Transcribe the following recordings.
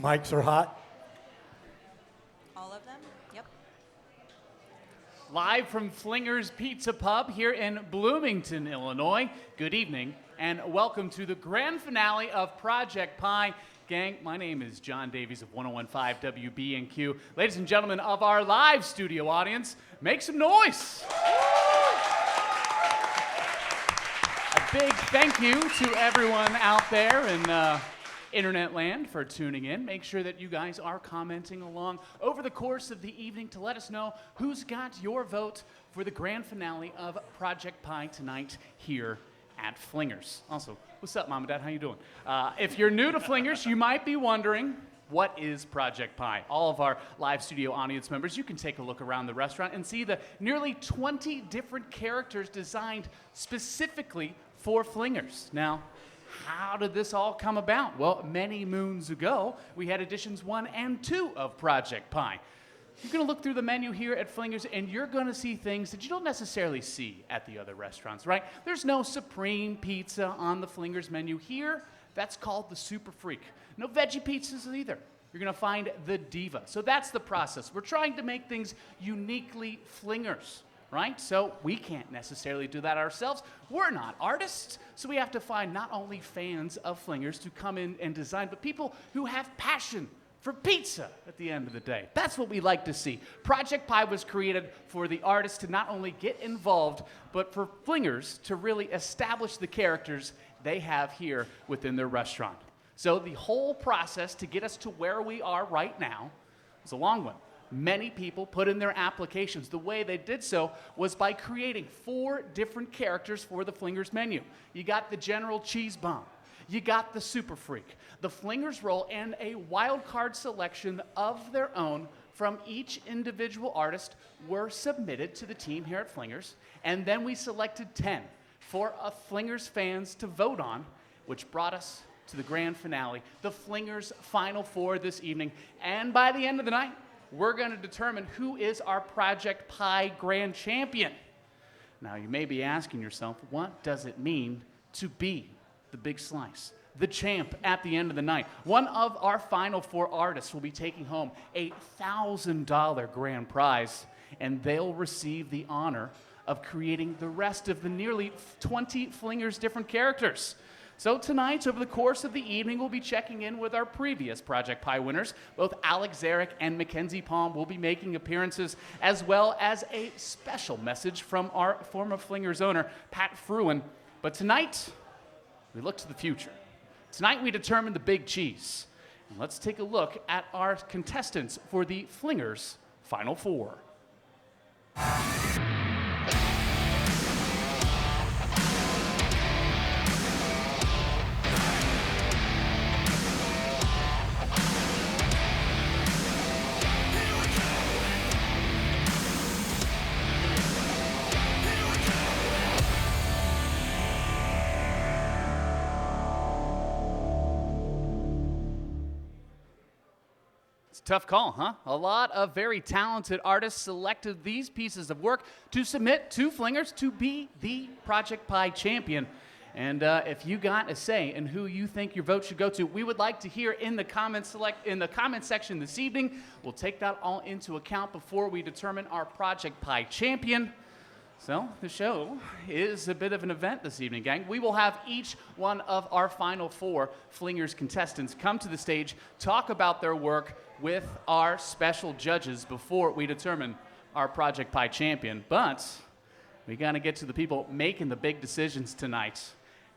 Mics are hot. All of them? Yep. Live from Flingers Pizza Pub here in Bloomington, Illinois. Good evening and welcome to the grand finale of Project Pi. Gang, my name is John Davies of 101.5 WBNQ. Ladies and gentlemen of our live studio audience, make some noise. A big thank you to everyone out there in Internet land for tuning in. Make sure that you guys are commenting along over the course of the evening to let us know who's got your vote for the grand finale of Project Pi tonight here at Flingers. Also, what's up, Mom and Dad? How you doing? If you're new to Flingers, you might be wondering, what is Project Pi? All of our live studio audience members, you can take a look around the restaurant and see the nearly 20 different characters designed specifically for Flingers. Now, how did this all come about? Well, many moons ago, we had editions 1 and 2 of Project Pi. You're going to look through the menu here at Flingers, and you're going to see things that you don't necessarily see at the other restaurants, right? There's no supreme pizza on the Flingers menu here. That's called the Super Freak. No veggie pizzas either. You're going to find the Diva. So that's the process. We're trying to make things uniquely Flingers, right? So we can't necessarily do that ourselves. We're not artists, so we have to find not only fans of Flingers to come in and design, but people who have passion for pizza at the end of the day. That's what we like to see. Project Pi was created for the artists to not only get involved, but for Flingers to really establish the characters they have here within their restaurant. So the whole process to get us to where we are right now was a long one. Many people put in their applications. The way they did so was by creating 4 different characters for the Flingers menu. You got the General Cheese Bomb. You got the Super Freak, the Flingers roll, and a wild card selection of their own from each individual artist were submitted to the team here at Flingers. And then we selected 10 for Flingers fans to vote on, which brought us to the grand finale, the Flingers Final Four this evening. And by the end of the night, we're going to determine who is our Project Pi grand champion. Now, you may be asking yourself, what does it mean to be the big slice, the champ at the end of the night? One of our Final Four artists will be taking home a $1,000 grand prize, and they'll receive the honor of creating the rest of the nearly 20 Flingers different characters. So tonight, over the course of the evening, we'll be checking in with our previous Project Pi winners. Both Alex Zarek and Kenzie Palm will be making appearances, as well as a special message from our former Flingers owner, Pat Fruin. But tonight, we look to the future. Tonight, we determine the big cheese. And let's take a look at our contestants for the Flingers Final Four. Tough call, huh? A lot of very talented artists selected these pieces of work to submit to Flingers to be the Project Pi champion. And if you got a say in who you think your vote should go to, we would like to hear in the comment section this evening. We'll take that all into account before we determine our Project Pi champion. So the show is a bit of an event this evening, gang. We will have each one of our Final Four Flingers contestants come to the stage, talk about their work with our special judges before we determine our Project Pi champion. But we got to get to the people making the big decisions tonight.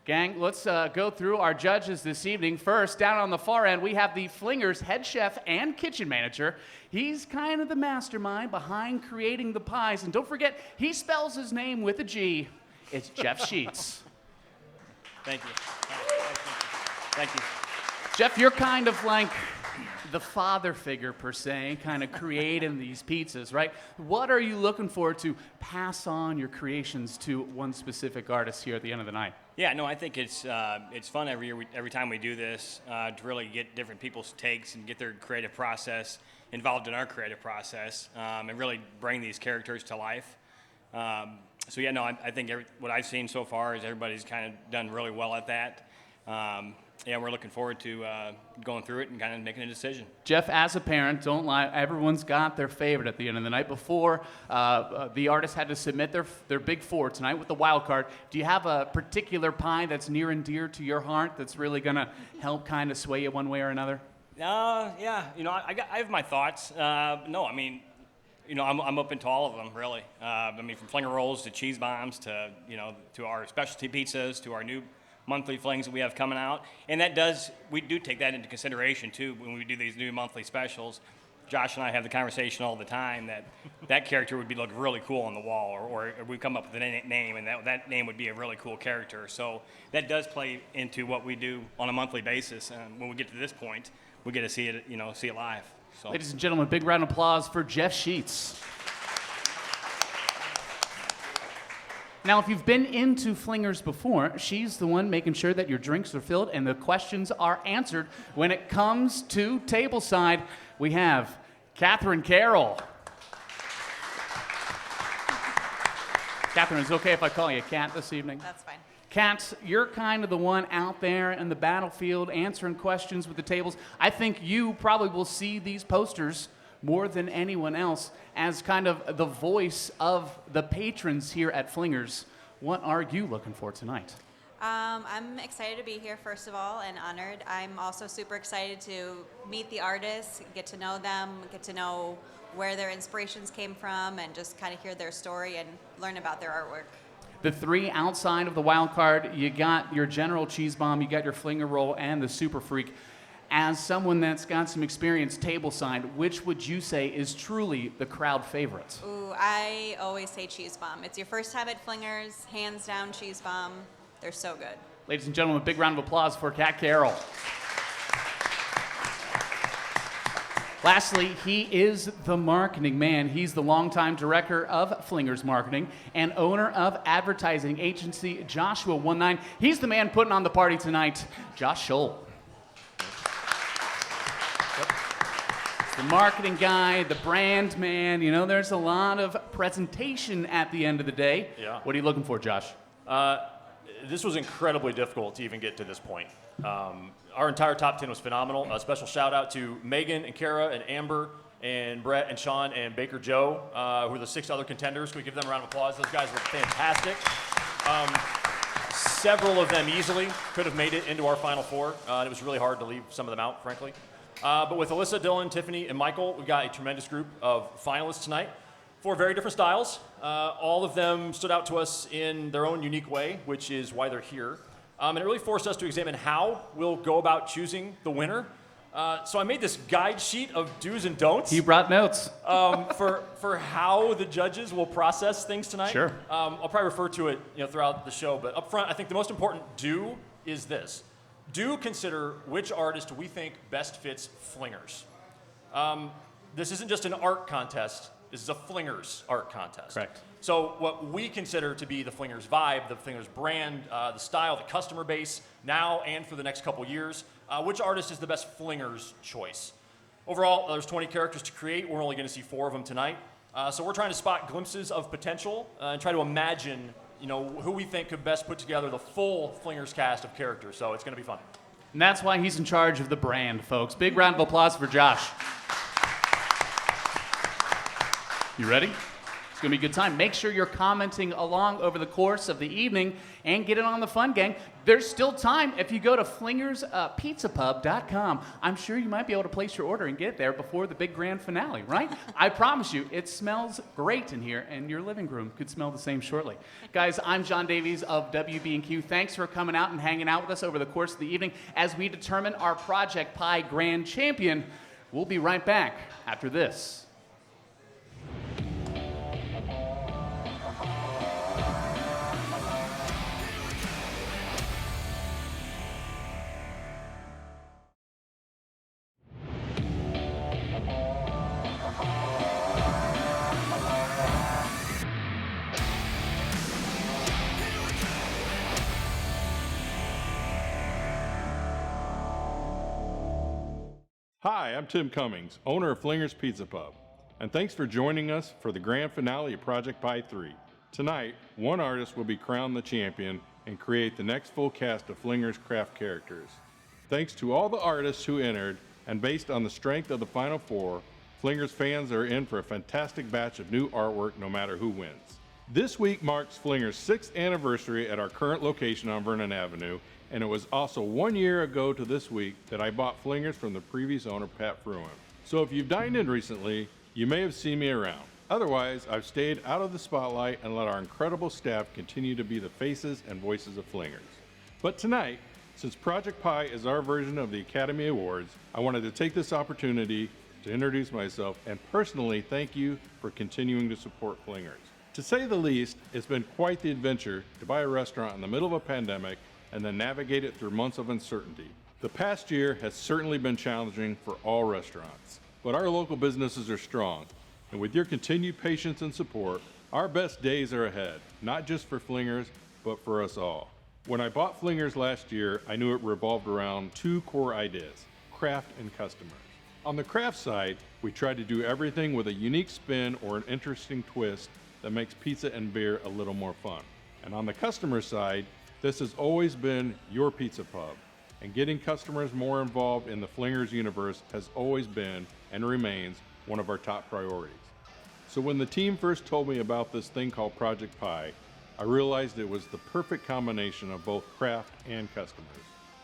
Gang, let's go through our judges this evening. First, down on the far end, we have the Flingers head chef and kitchen manager. He's kind of the mastermind behind creating the pies. And don't forget, he spells his name with a G. It's Jeff Sheets. Thank you. Thank you. Jeff, you're kind of like the father figure, per se, kind of creating these pizzas, right? What are you looking for to pass on your creations to one specific artist here at the end of the night? Yeah, no, I think it's fun every year, every time we do this, to really get different people's takes and get their creative process involved in our creative process, and really bring these characters to life. So yeah, no, I think what I've seen so far is everybody's kind of done really well at that. yeah, we're looking forward to going through it and kind of making a decision. Jeff, as a parent, don't lie, everyone's got their favorite at the end of the night. Before the artist had to submit their big four tonight with the wild card, do you have a particular pie that's near and dear to your heart that's really going to help kind of sway you one way or another? Yeah, I have my thoughts. No, I mean, I'm open to all of them, really. I mean, from flinger rolls to cheese bombs to, to our specialty pizzas to our new monthly flings that we have coming out. And we do take that into consideration, too, when we do these new monthly specials. Josh and I have the conversation all the time that character would look really cool on the wall, or we come up with a name, and that name would be a really cool character. So that does play into what we do on a monthly basis. And when we get to this point, we get to see it, see it live. So. Ladies and gentlemen, big round of applause for Jeff Sheets. Now, if you've been into Flingers before, she's the one making sure that your drinks are filled and the questions are answered. When it comes to tableside, we have Catherine Carroll. Catherine, is it okay if I call you Cat this evening? That's fine. Kat, you're kind of the one out there in the battlefield answering questions with the tables. I think you probably will see these posters more than anyone else as kind of the voice of the patrons here at Flingers. What are you looking for tonight? I'm excited to be here, first of all, and honored. I'm also super excited to meet the artists, get to know them, get to know where their inspirations came from, and just kind of hear their story and learn about their artwork. The three outside of the wild card, you got your General Cheese Bomb, you got your Flinger Roll, and the Super Freak. As someone that's got some experience tableside, which would you say is truly the crowd favorite? Ooh, I always say Cheese Bomb. It's your first time at Flingers, hands down Cheese Bomb. They're so good. Ladies and gentlemen, a big round of applause for Kat Carroll. Lastly, he is the marketing man. He's the longtime director of Flingers Marketing and owner of advertising agency Joshua 19. He's the man putting on the party tonight, Josh Scholl. The marketing guy, the brand man, there's a lot of presentation at the end of the day. Yeah. What are you looking for, Josh? This was incredibly difficult to even get to this point. Our entire top 10 was phenomenal. A special shout out to Megan and Kara and Amber and Brett and Sean and Baker Joe, who are the 6 other contenders. Can we give them a round of applause? Those guys were fantastic. Several of them easily could have made it into our final 4. It was really hard to leave some of them out, frankly. But with Alyssa, Dillon, Tifani, and Michael, we got a tremendous group of finalists tonight. 4 very different styles. All of them stood out to us in their own unique way, which is why they're here. And it really forced us to examine how we'll go about choosing the winner. So I made this guide sheet of do's and don'ts. He brought notes. For how the judges will process things tonight. Sure. I'll probably refer to it throughout the show, but up front, I think the most important do is this. Do consider which artist we think best fits Flingers. This isn't just an art contest. This is a Flingers art contest. Correct. So what we consider to be the Flingers vibe, the Flingers brand, the style, the customer base, now and for the next couple years, which artist is the best Flingers choice? Overall, there's 20 characters to create. We're only going to see 4 of them tonight. So we're trying to spot glimpses of potential and try to imagine, who we think could best put together the full Flingers cast of characters. So it's going to be fun. And that's why he's in charge of the brand, folks. Big round of applause for Josh. You ready? It's going to be a good time. Make sure you're commenting along over the course of the evening and get in on the fun, gang. There's still time if you go to flingerspizzapub.com. I'm sure you might be able to place your order and get it there before the big grand finale, right? I promise you, it smells great in here, and your living room could smell the same shortly. Guys, I'm John Davies of WBNQ. Thanks for coming out and hanging out with us over the course of the evening as we determine our Project Pie Grand Champion. We'll be right back after this. Hi, I'm Tim Cummings, owner of Flingers Pizza Pub, and thanks for joining us for the grand finale of Project Pie 3. Tonight, one artist will be crowned the champion and create the next full cast of Flingers craft characters. Thanks to all the artists who entered, and based on the strength of the Final Four, Flingers fans are in for a fantastic batch of new artwork no matter who wins. This week marks Flingers' 6th anniversary at our current location on Vernon Avenue, and it was also 1 year ago to this week that I bought Flingers from the previous owner, Pat Fruin. So if you've dined in recently, you may have seen me around. Otherwise, I've stayed out of the spotlight and let our incredible staff continue to be the faces and voices of Flingers. But tonight, since Project Pi is our version of the Academy Awards, I wanted to take this opportunity to introduce myself and personally thank you for continuing to support Flingers. To say the least, it's been quite the adventure to buy a restaurant in the middle of a pandemic and then navigate it through months of uncertainty. The past year has certainly been challenging for all restaurants, but our local businesses are strong, and with your continued patience and support, our best days are ahead, not just for Flingers, but for us all. When I bought Flingers last year, I knew it revolved around 2 core ideas, craft and customers. On the craft side, we tried to do everything with a unique spin or an interesting twist that makes pizza and beer a little more fun. And on the customer side, this has always been your pizza pub, and getting customers more involved in the Flingers universe has always been and remains one of our top priorities. So when the team first told me about this thing called Project Pi, I realized it was the perfect combination of both craft and customers.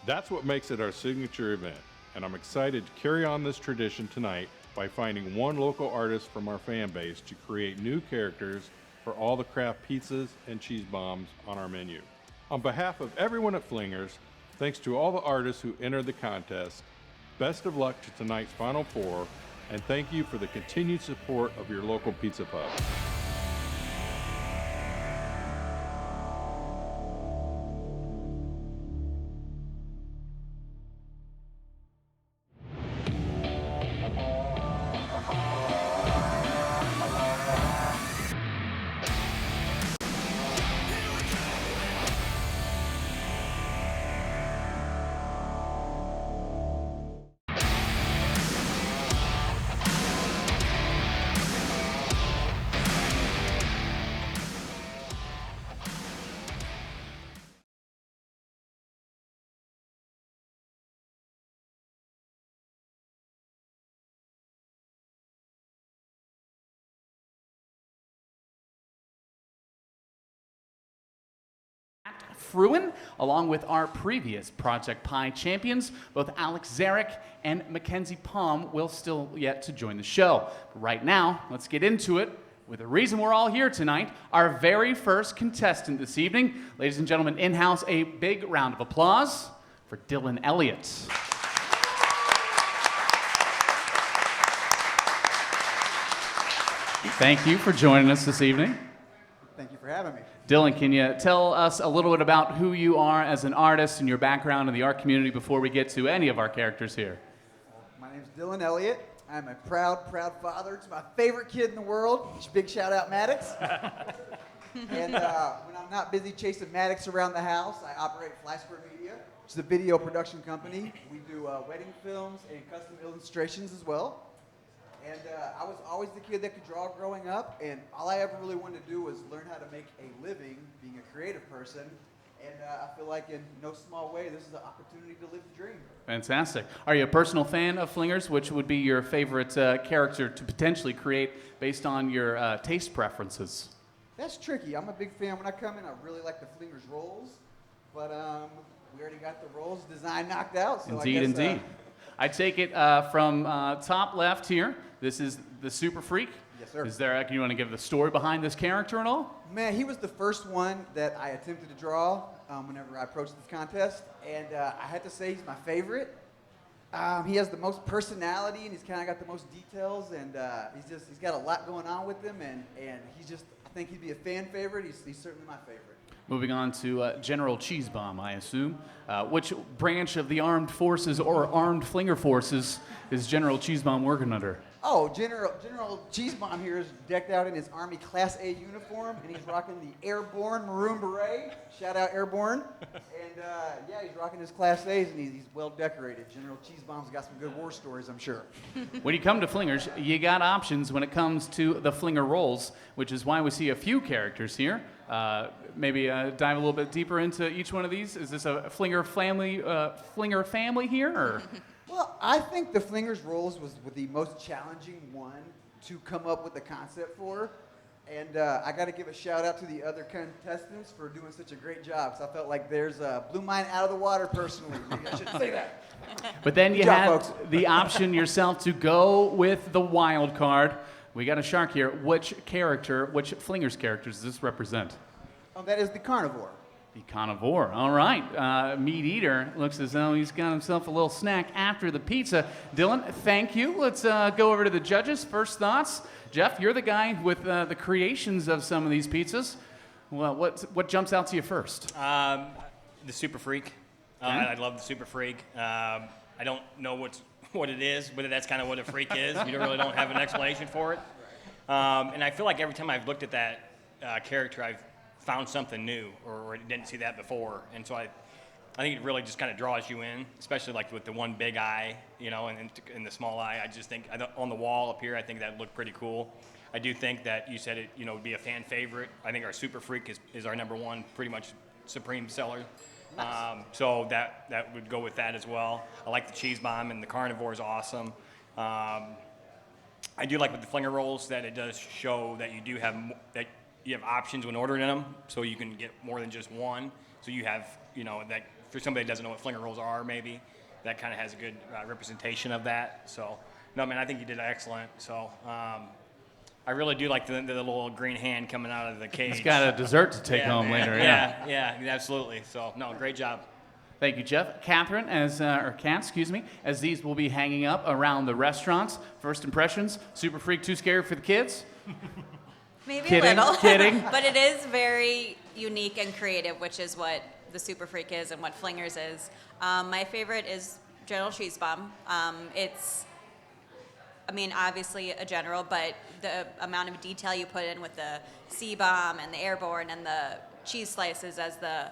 That's what makes it our signature event, and I'm excited to carry on this tradition tonight by finding one local artist from our fan base to create new characters for all the craft pizzas and cheese bombs on our menu. On behalf of everyone at Flingers, thanks to all the artists who entered the contest, best of luck to tonight's Final Four, and thank you for the continued support of your local pizza pub. Pat Fruin, along with our previous Project Pi champions, both Alex Zarek and Kenzie Palm will still yet to join the show. But right now, let's get into it with the reason we're all here tonight, our very first contestant this evening. Ladies and gentlemen, in-house, a big round of applause for Dillon Elliott. Thank you for joining us this evening. Thank you for having me. Dillon, can you tell us a little bit about who you are as an artist and your background in the art community before we get to any of our characters here? My name's Dillon Elliott. I'm a proud father. It's my favorite kid in the world. Big shout out, Maddox. And when I'm not busy chasing Maddox around the house, I operate Flashbird Media, which is a video production company. We do wedding films and custom illustrations as well. And I was always the kid that could draw growing up, and all I ever really wanted to do was learn how to make a living being a creative person. And I feel like in no small way, this is an opportunity to live the dream. Fantastic. Are you a personal fan of Flingers? Which would be your favorite character to potentially create based on your taste preferences? That's tricky. I'm a big fan. When I come in, I really like the Flingers rolls, but we already got the rolls design knocked out. So Indeed, I guess, indeed. I take it from top left here. This is the Super Freak. Yes, sir. Is there? Can you want to give the story behind this character at all? Man, he was the first one that I attempted to draw whenever I approached this contest, and I had to say he's my favorite. He has the most personality, and he's kind of got the most details, and he's got a lot going on with him, and he's just, I think he'd be a fan favorite. He's certainly my favorite. Moving on to General Cheese Bomb, I assume. Which branch of the armed forces or armed Flinger forces is General Cheese Bomb working under? Oh, General Cheese Bomb here is decked out in his Army Class A uniform, and he's rocking the Airborne Maroon Beret. Shout out Airborne. And yeah, he's rocking his Class A's, and he's well decorated. General Cheese Bomb's got some good war stories, I'm sure. When you come to Flingers, you got options when it comes to the Flinger roles, which is why we see a few characters here. Maybe dive a little bit deeper into each one of these. Is this a Flinger family here, or? Well, I think the Flingers roles was the most challenging one to come up with the concept for. And I got to give a shout out to the other contestants for doing such a great job. So I felt like blew mine out of the water personally. Maybe I shouldn't say that. But then you Good job, had folks. the option yourself to go with the wild card. We got a shark here. Which Flingers character does this represent? Oh, that is the carnivore. The carnivore. All right. Meat eater. Looks as though he's got himself a little snack after the pizza. Dillon, thank you. Let's go over to the judges. First thoughts. Jeff, you're the guy with the creations of some of these pizzas. Well, what jumps out to you first? The Super Freak. Okay. I love the Super Freak. I don't know what it is, whether that's kind of what a freak is. We really don't have an explanation for it. And I feel like every time I've looked at that character, I've found something new or didn't see that before. And so I think it really just kind of draws you in, especially like with the one big eye, and the small eye. I just think on the wall up here, I think that looked pretty cool. I do think that you said it, would be a fan favorite. I think our Super Freak is our number one, pretty much supreme seller. Nice. So that would go with that as well. I like the Cheese Bomb, and the Carnivore is awesome. I do like with the Flinger rolls that it does show that you have options when ordering them, so you can get more than just one. So you have, that for somebody that doesn't know what Flinger rolls are, maybe that kind of has a good representation of that. So, no, man, I think you did excellent. So, I really do like the little green hand coming out of the cage. He's got a dessert to take home man. later. Yeah, absolutely. So, no, great job. Thank you, Jeff. Catherine, as these will be hanging up around the restaurants. First impressions, Super Freak too scary for the kids? Maybe Kidding, a little. kidding. But it is very unique and creative, which is what the Super Freak is and what Flingers is. My favorite is General Cheese Bomb. Obviously a general, but the amount of detail you put in with the C-bomb and the airborne and the cheese slices as the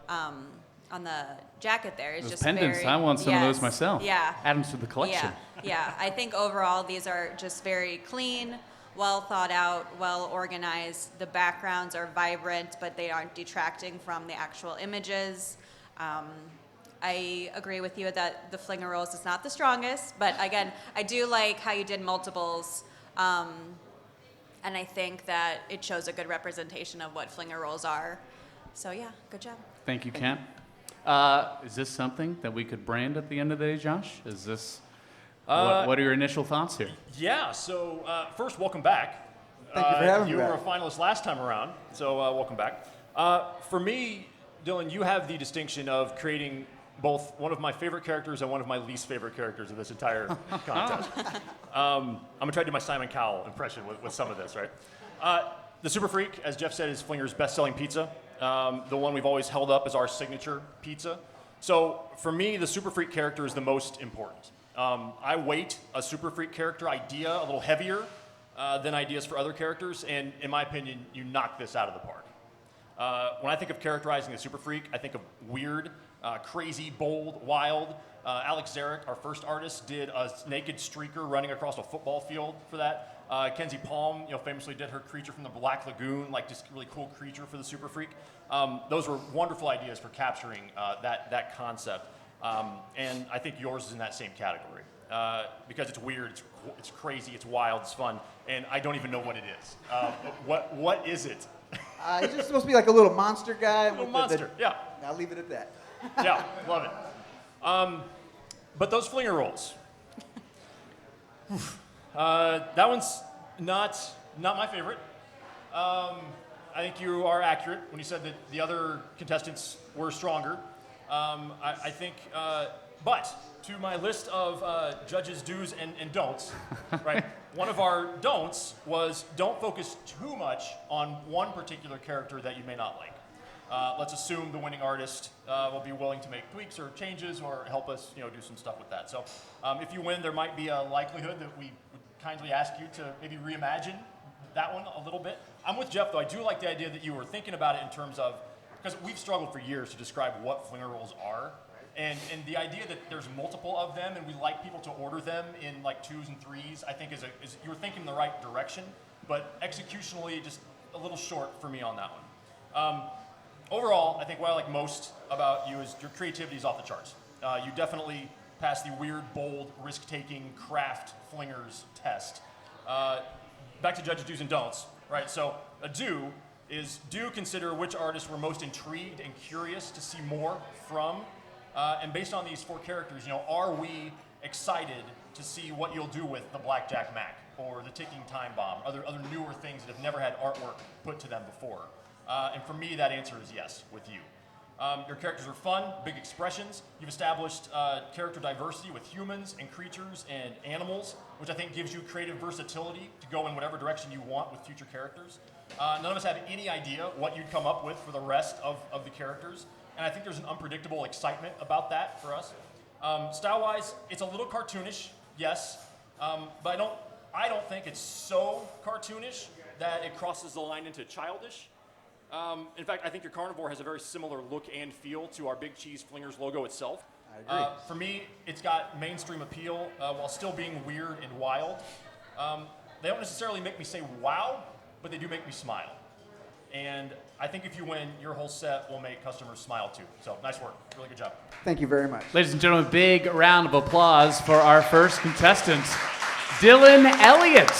on the jacket there is Those just pendants, very, I want some of those yes, myself. Yeah. Add them to the collection. Yeah. I think overall these are just very clean, well thought out, well organized. The backgrounds are vibrant, but they aren't detracting from the actual images. I agree with you that the Flinger rolls is not the strongest, but again, I do like how you did multiples, and I think that it shows a good representation of what Flinger rolls are. So yeah, good job. Thank you, Ken. Is this something that we could brand at the end of the day, Josh? Is this, what are your initial thoughts here? Yeah, so first, welcome back. Thank you for having me You were back. a finalist last time around, so welcome back. For me, Dillon, you have the distinction of creating both one of my favorite characters and one of my least favorite characters of this entire contest. I'm gonna try to do my Simon Cowell impression with some of this, right? The Super Freak, as Jeff said, is Flinger's best-selling pizza. The one we've always held up as our signature pizza. So for me, the Super Freak character is the most important. I weight a Super Freak character idea a little heavier than ideas for other characters, and in my opinion, you knock this out of the park. When I think of characterizing the Super Freak, I think of weird, crazy, bold, wild. Alex Zarek, our first artist, did a naked streaker running across a football field for that. Kenzie Palm, famously did her creature from the Black Lagoon, like just really cool creature for the Super Freak. Those were wonderful ideas for capturing that concept. And I think yours is in that same category because it's weird, it's crazy, it's wild, it's fun, and I don't even know what it is. What is it? He's just supposed to be like a little monster guy. A little monster, yeah. I'll leave it at that. Yeah, love it. But those Flinger rolls. That one's not my favorite. I think you are accurate when you said that the other contestants were stronger. I think, but to my list of judges' do's and don'ts, right? One of our don'ts was don't focus too much on one particular character that you may not like. Let's assume the winning artist will be willing to make tweaks or changes or help us, do some stuff with that. So if you win, there might be a likelihood that we would kindly ask you to maybe reimagine that one a little bit. I'm with Jeff, though. I do like the idea that you were thinking about it in terms of, because we've struggled for years to describe what flinger rolls are. And the idea that there's multiple of them and we like people to order them in like 2s and 3s, I think is you were thinking in the right direction, but executionally just a little short for me on that one. Overall, I think what I like most about you is your creativity is off the charts. You definitely passed the weird, bold, risk-taking craft flingers test. Back to judges' do's and don'ts, right? So a do is do consider which artists we're most intrigued and curious to see more from. And based on these 4 characters, are we excited to see what you'll do with the Blackjack Mac or the Ticking Time Bomb, other newer things that have never had artwork put to them before? And for me, that answer is yes with you. Your characters are fun, big expressions. You've established character diversity with humans and creatures and animals, which I think gives you creative versatility to go in whatever direction you want with future characters. None of us have any idea what you'd come up with for the rest of the characters, and I think there's an unpredictable excitement about that for us. Style-wise, it's a little cartoonish, yes, but I don't think it's so cartoonish that it crosses the line into childish. In fact, I think your carnivore has a very similar look and feel to our Big Cheese Flingers logo itself. I agree. For me, it's got mainstream appeal while still being weird and wild. They don't necessarily make me say wow, but they do make me smile. And I think if you win, your whole set will make customers smile too. So nice work. Really good job. Thank you very much. Ladies and gentlemen, big round of applause for our first contestant, Dillon Elliott.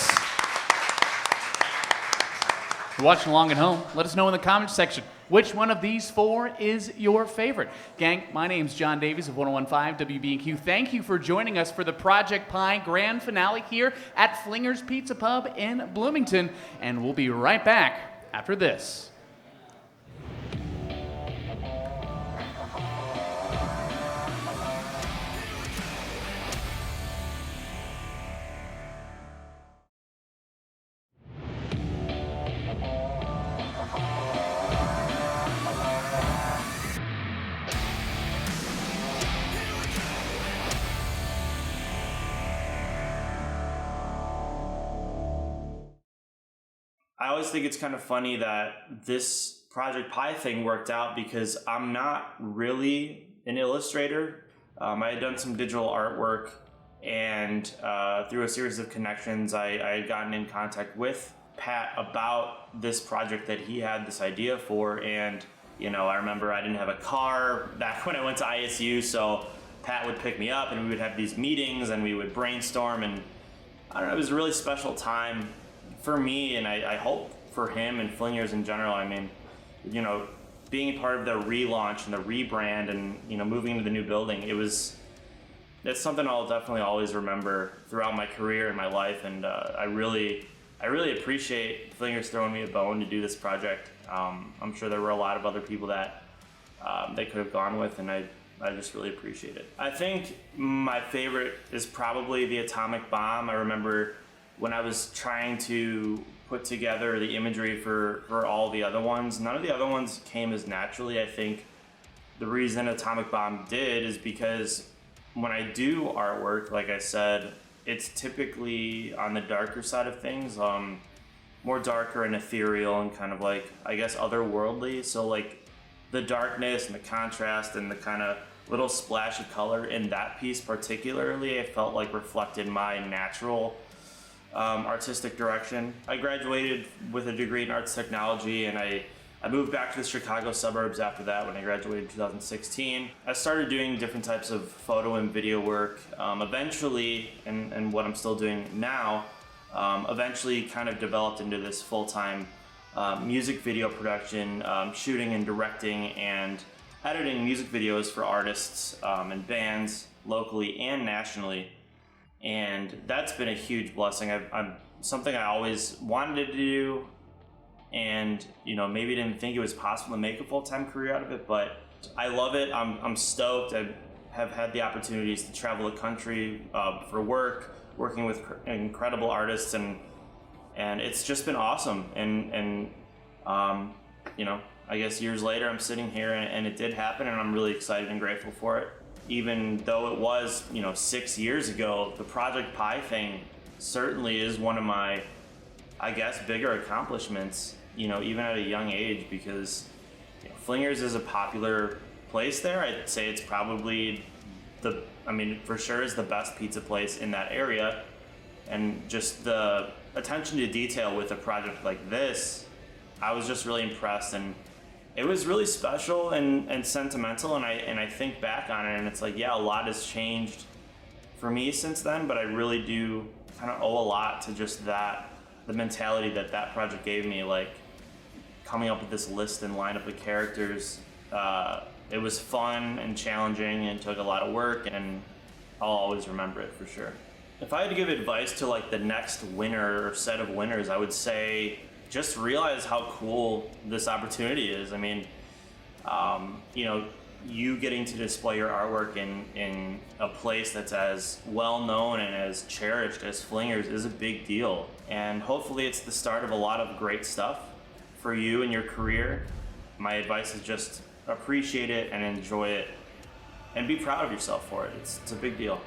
If you're watching along at home, let us know in the comments section which one of these 4 is your favorite. Gang, my name's John Davies of 1015 WBNQ. Thank you for joining us for the Project Pie grand finale here at Flingers Pizza Pub in Bloomington. And we'll be right back after this. I always think it's kind of funny that this Project Pi thing worked out because I'm not really an illustrator. I had done some digital artwork, and through a series of connections, I had gotten in contact with Pat about this project that he had this idea for. And I remember I didn't have a car back when I went to ISU, so Pat would pick me up and we would have these meetings and we would brainstorm, and I don't know, it was a really special time for me, and I hope for him and Flingers in general. I mean, being a part of the relaunch and the rebrand and, moving into the new building, it's something I'll definitely always remember throughout my career and my life. And I really appreciate Flingers throwing me a bone to do this project. I'm sure there were a lot of other people that they could have gone with, and I just really appreciate it. I think my favorite is probably the atomic bomb. I remember when I was trying to put together the imagery for all the other ones, none of the other ones came as naturally. I think the reason Atomic Bomb did is because when I do artwork, like I said, it's typically on the darker side of things, more darker and ethereal and kind of like, I guess, otherworldly. So like the darkness and the contrast and the kind of little splash of color in that piece particularly, I felt like reflected my natural artistic direction. I graduated with a degree in arts technology, and I moved back to the Chicago suburbs after that when I graduated in 2016. I started doing different types of photo and video work. Eventually, and what I'm still doing now, eventually kind of developed into this full-time music video production, shooting and directing and editing music videos for artists and bands locally and nationally. And that's been a huge blessing. I'm something I always wanted to do, and maybe didn't think it was possible to make a full-time career out of it, but I love it. I'm stoked. I have had the opportunities to travel the country for work, working with incredible artists, and it's just been awesome. And I guess years later I'm sitting here and it did happen, and I'm really excited and grateful for it. Even though it was 6 years ago, the Project Pi thing certainly is one of my, I guess, bigger accomplishments, even at a young age, because Flingers is a popular place there. I'd say it's probably for sure is the best pizza place in that area. And just the attention to detail with a project like this, I was just really impressed, and it was really special and sentimental. And I think back on it, and it's like, yeah, a lot has changed for me since then, but I really do kind of owe a lot to just the mentality that project gave me, like coming up with this list and lineup of characters. It was fun and challenging and took a lot of work, and I'll always remember it for sure. If I had to give advice to like the next winner or set of winners, I would say just realize how cool this opportunity is. I mean, you getting to display your artwork in a place that's as well known and as cherished as Flingers is a big deal. And hopefully it's the start of a lot of great stuff for you and your career. My advice is just appreciate it and enjoy it and be proud of yourself for it. It's a big deal.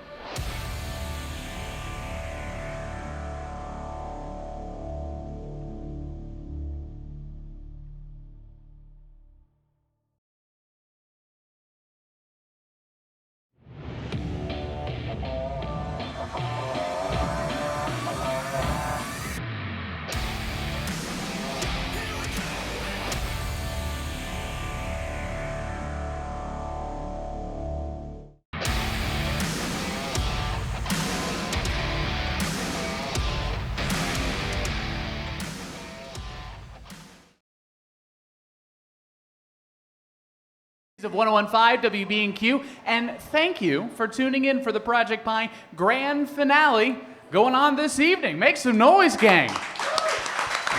Of 101.5 WBNQ, and thank you for tuning in for the Project Pie grand finale going on this evening. Make some noise, gang.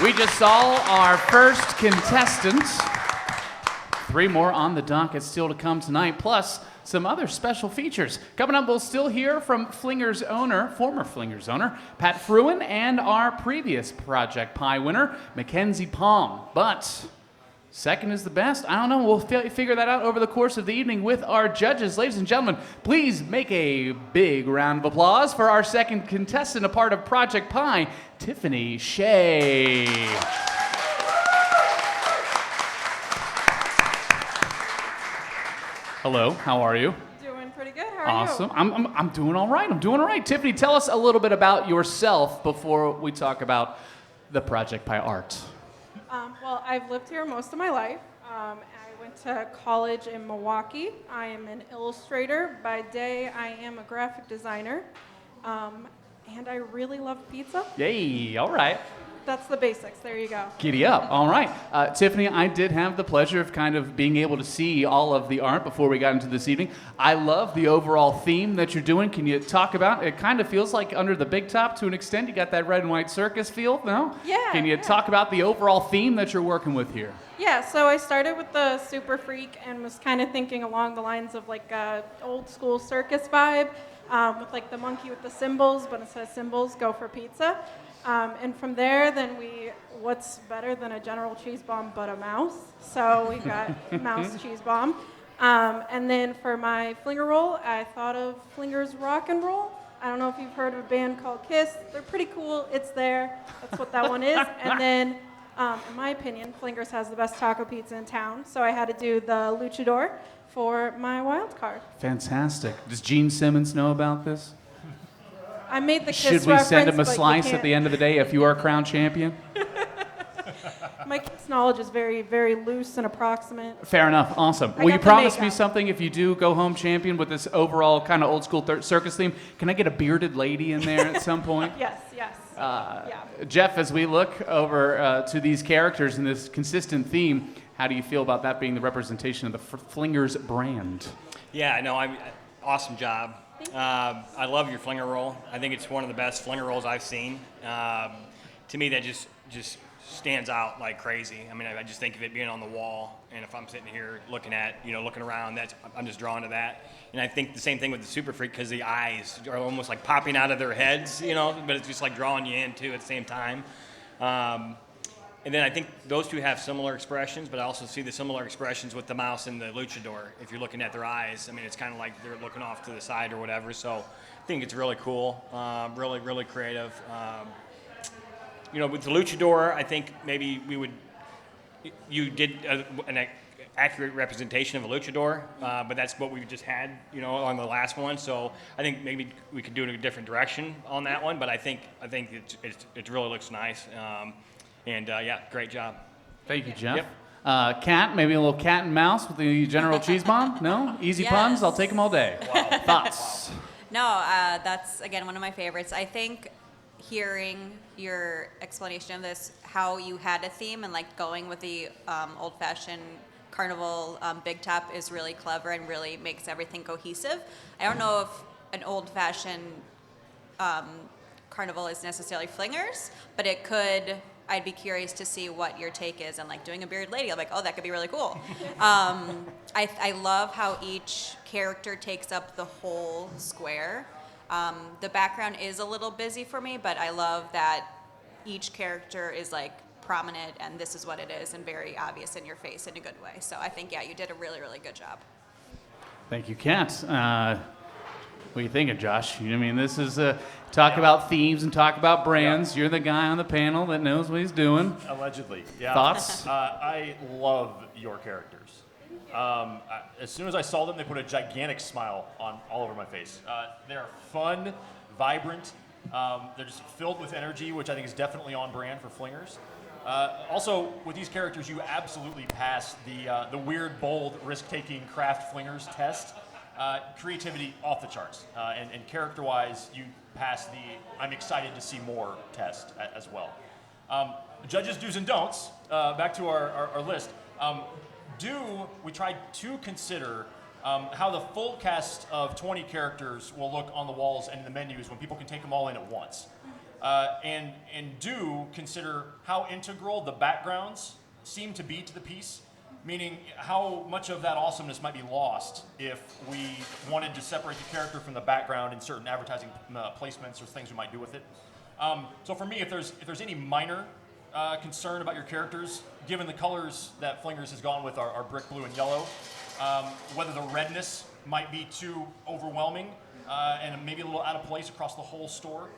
We just saw our first contestants. 3 more on the docket still to come tonight, plus some other special features. Coming up, we'll still hear from Flingers owner, former Flingers owner, Pat Fruin, and our previous Project Pie winner, Kenzie Palm. But second is the best. I don't know. We'll figure that out over the course of the evening with our judges. Ladies and gentlemen, please make a big round of applause for our second contestant, a part of Project Pie, Tifani Shea. Hello, how are you? Doing pretty good. How are Awesome. you? I'm doing all right. I'm doing all right. Tifani, tell us a little bit about yourself before we talk about the Project Pie art. Well, I've lived here most of my life. I went to college in Milwaukee. I am an illustrator. By day, I am a graphic designer. And I really love pizza. Yay, all right. That's the basics. There you go. Giddy up. All right. Tifani, I did have the pleasure of kind of being able to see all of the art before we got into this evening. I love the overall theme that you're doing. Can you talk about it? It kind of feels like Under the Big Top to an extent. You got that red and white circus feel, no? Yeah. Can you talk about the overall theme that you're working with here? Yeah, so I started with the Super Freak and was kind of thinking along the lines of like a old school circus vibe with like the monkey with the cymbals, but instead of cymbals, go for pizza. And from there, then what's better than a General Cheese Bomb but a mouse? So we got Mouse Cheese Bomb. And then for my flinger roll, I thought of Flingers Rock and Roll. I don't know if you've heard of a band called Kiss. They're pretty cool. It's there. That's what that one is. And then, in my opinion, Flingers has the best taco pizza in town. So I had to do the Luchador for my wild card. Fantastic. Does Gene Simmons know about this? I made the Kiss Should we reference, send him a but you slice at can't. the end of the day if you are crowned champion? My Kiss knowledge is very, very loose and approximate. Fair enough. Awesome. I Will you got the promise me makeup. something if you do go home champion with this overall kind of old school circus theme? Can I get a bearded lady in there at some point? Yes, yes. Yeah. Jeff, as we look over to these characters and this consistent theme, how do you feel about that being the representation of the Flingers brand? Yeah, no, awesome job. I love your flinger roll. I think it's one of the best flinger rolls I've seen. To me, that just stands out like crazy. I mean, I just think of it being on the wall, and if I'm sitting here looking around, I'm just drawn to that. And I think the same thing with the Super Freak, because the eyes are almost like popping out of their heads, but it's just like drawing you in too at the same time. And then I think those two have similar expressions, but I also see the similar expressions with the mouse and the luchador. If you're looking at their eyes, I mean, it's kind of like they're looking off to the side or whatever. So I think it's really cool, really, really creative. With the luchador, I think maybe you did an accurate representation of a luchador, but that's what we just had, on the last one. So I think maybe we could do it in a different direction on that one, but I think it really looks nice. Great job. Thank you, Jeff. Yep. Cat, maybe a little cat and mouse with the General Cheese Bomb? No? Easy Yes. puns? I'll take them all day. Wow. Thoughts? No, that's, again, one of my favorites. I think hearing your explanation of this, how you had a theme and like going with the old-fashioned carnival big top is really clever and really makes everything cohesive. I don't know if an old-fashioned carnival is necessarily Flingers, but it could. I'd be curious to see what your take is on like doing a bearded lady. I'm like, oh, that could be really cool. I love how each character takes up the whole square. The background is a little busy for me, but I love that each character is like prominent and this is what it is and very obvious in your face in a good way. So I think, you did a really, really good job. Thank you, Kat. What are you thinking, Josh? I mean, this is talk about themes and talk about brands. You're the guy on the panel that knows what he's doing. Allegedly, yeah. Thoughts? I love your characters. As soon as I saw them, they put a gigantic smile on all over my face. They're fun, vibrant. They're just filled with energy, which I think is definitely on brand for Flingers. Also, with these characters, you absolutely pass the weird, bold, risk-taking craft Flingers test. Creativity off the charts. And character-wise, you pass the I'm excited to see more test as well. Judges' do's and don'ts, back to our list. We tried to consider how the full cast of 20 characters will look on the walls and in the menus when people can take them all in at once. And do consider how integral the backgrounds seem to be to the piece, meaning how much of that awesomeness might be lost if we wanted to separate the character from the background in certain advertising placements or things we might do with it. So for me, if there's any minor concern about your characters, given the colors that Flingers has gone with are brick blue and yellow, whether the redness might be too overwhelming and maybe a little out of place across the whole store,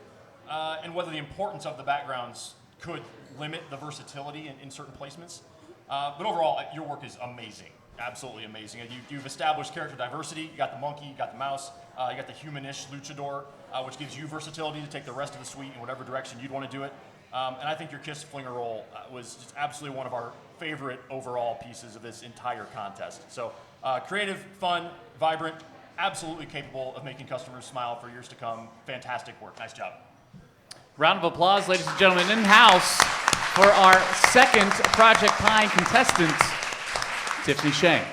and whether the importance of the backgrounds could limit the versatility in certain placements. But overall, your work is amazing, absolutely amazing. And you've established character diversity. You got the monkey, you got the mouse, you got the humanish luchador, which gives you versatility to take the rest of the suite in whatever direction you'd want to do it. And I think your Kiss Flinger roll was just absolutely one of our favorite overall pieces of this entire contest. So creative, fun, vibrant, absolutely capable of making customers smile for years to come. Fantastic work. Nice job. Round of applause, ladies and gentlemen, in-house for our second Project Pi contestant, Tiffany Shea.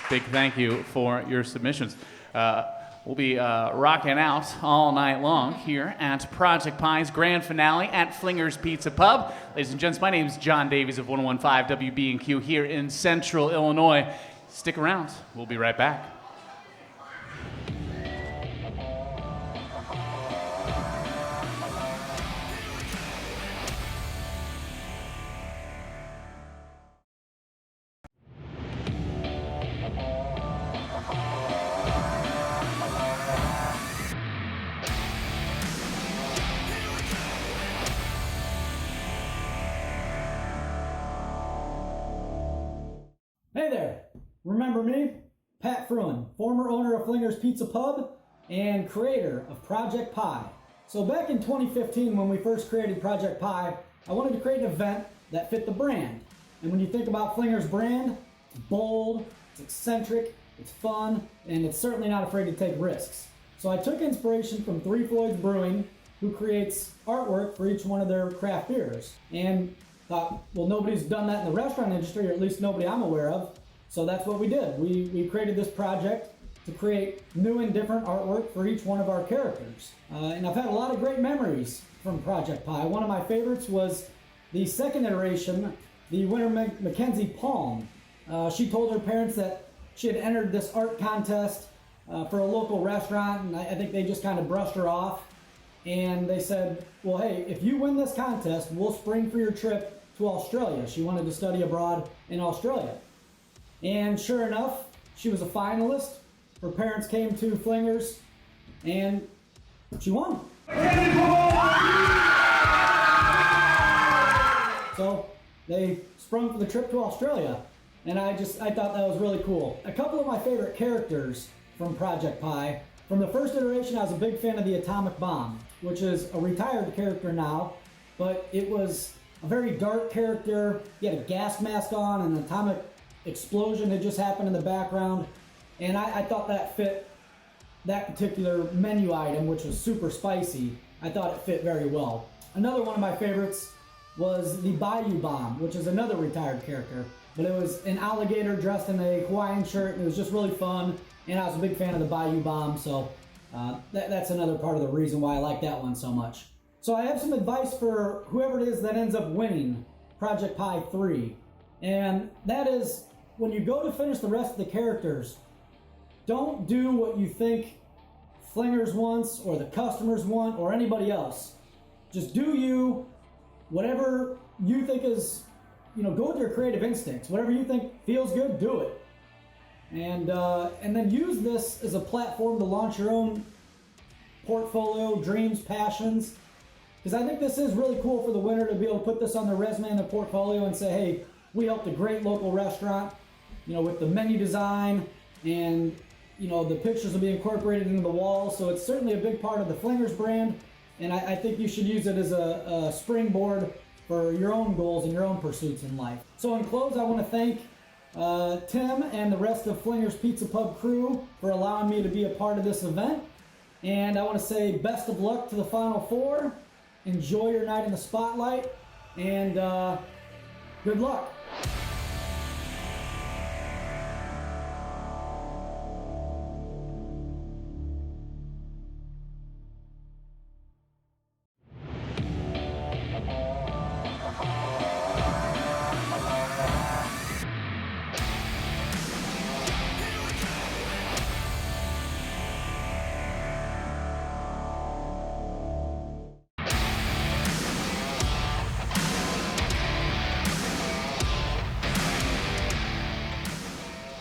Big thank you for your submissions. We'll be rocking out all night long here at Project Pi's grand finale at Flingers Pizza Pub. Ladies and gents, my name is John Davies of 101.5 WBNQ here in Central Illinois. Stick around. We'll be right back. Hey there, remember me? Pat Fruin, former owner of Flingers Pizza Pub and creator of Project Pi. So back in 2015 when we first created Project Pi, I wanted to create an event that fit the brand. And when you think about Flingers brand, it's bold, it's eccentric, it's fun, and it's certainly not afraid to take risks. So I took inspiration from Three Floyds Brewing, who creates artwork for each one of their craft beers. And thought, well, nobody's done that in the restaurant industry, or at least nobody I'm aware of. So that's what we did. We created this project to create new and different artwork for each one of our characters. And I've had a lot of great memories from Project Pi. One of my favorites was the second iteration, the winner Kenzie Palm. She told her parents that she had entered this art contest for a local restaurant, and I think they just kind of brushed her off. And they said, well, hey, if you win this contest, we'll spring for your trip to Australia. She wanted to study abroad in Australia. And sure enough, she was a finalist. Her parents came to Flingers, and she won. So they sprung for the trip to Australia, and I thought that was really cool. A couple of my favorite characters from Project Pi. From the first iteration, I was a big fan of the Atomic Bomb, which is a retired character now, but it was a very dark character. He had a gas mask on, and an atomic explosion had just happened in the background, and I thought that fit that particular menu item, which was super spicy. I thought it fit very well. Another one of my favorites was the Bayou Bomb, which is another retired character, but it was an alligator dressed in a Hawaiian shirt, and it was just really fun, and I was a big fan of the Bayou Bomb, so that's another part of the reason why I like that one so much. So I have some advice for whoever it is that ends up winning Project Pi 3, and that is, when you go to finish the rest of the characters, don't do what you think Flingers wants, or the customers want, or anybody else. Just do you. Whatever you think is, go with your creative instincts. Whatever you think feels good, do it. And then use this as a platform to launch your own portfolio, dreams, passions. Because I think this is really cool for the winner to be able to put this on their resume and their portfolio and say, hey, we helped a great local restaurant, with the menu design, and the pictures will be incorporated into the walls. So it's certainly a big part of the Flingers brand. And I think you should use it as a springboard for your own goals and your own pursuits in life. So in close, I want to thank Tim and the rest of Flingers Pizza Pub crew for allowing me to be a part of this event. And I want to say best of luck to the Final Four. Enjoy your night in the spotlight, and good luck.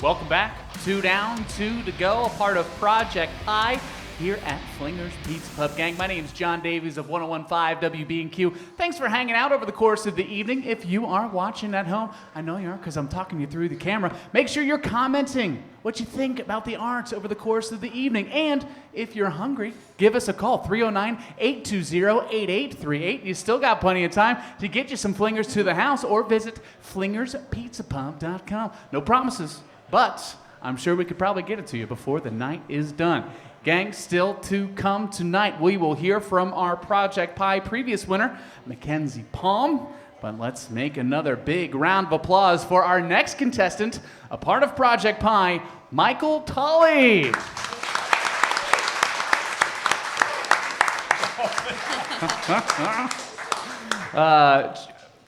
Welcome back. 2 down, 2 to go. A part of Project Pi here at Flingers Pizza Pub. Gang, my name's John Davies of 101.5 WBNQ. Thanks for hanging out over the course of the evening. If you are watching at home, I know you are because I'm talking you through the camera. Make sure you're commenting what you think about the arts over the course of the evening. And if you're hungry, give us a call, 309-820-8838. You still got plenty of time to get you some Flingers to the house, or visit flingerspizzapub.com. No promises, but I'm sure we could probably get it to you before the night is done. Gang, still to come tonight, we will hear from our Project Pi previous winner, Kenzie Palm. But let's make another big round of applause for our next contestant, a part of Project Pi, Michael Talley.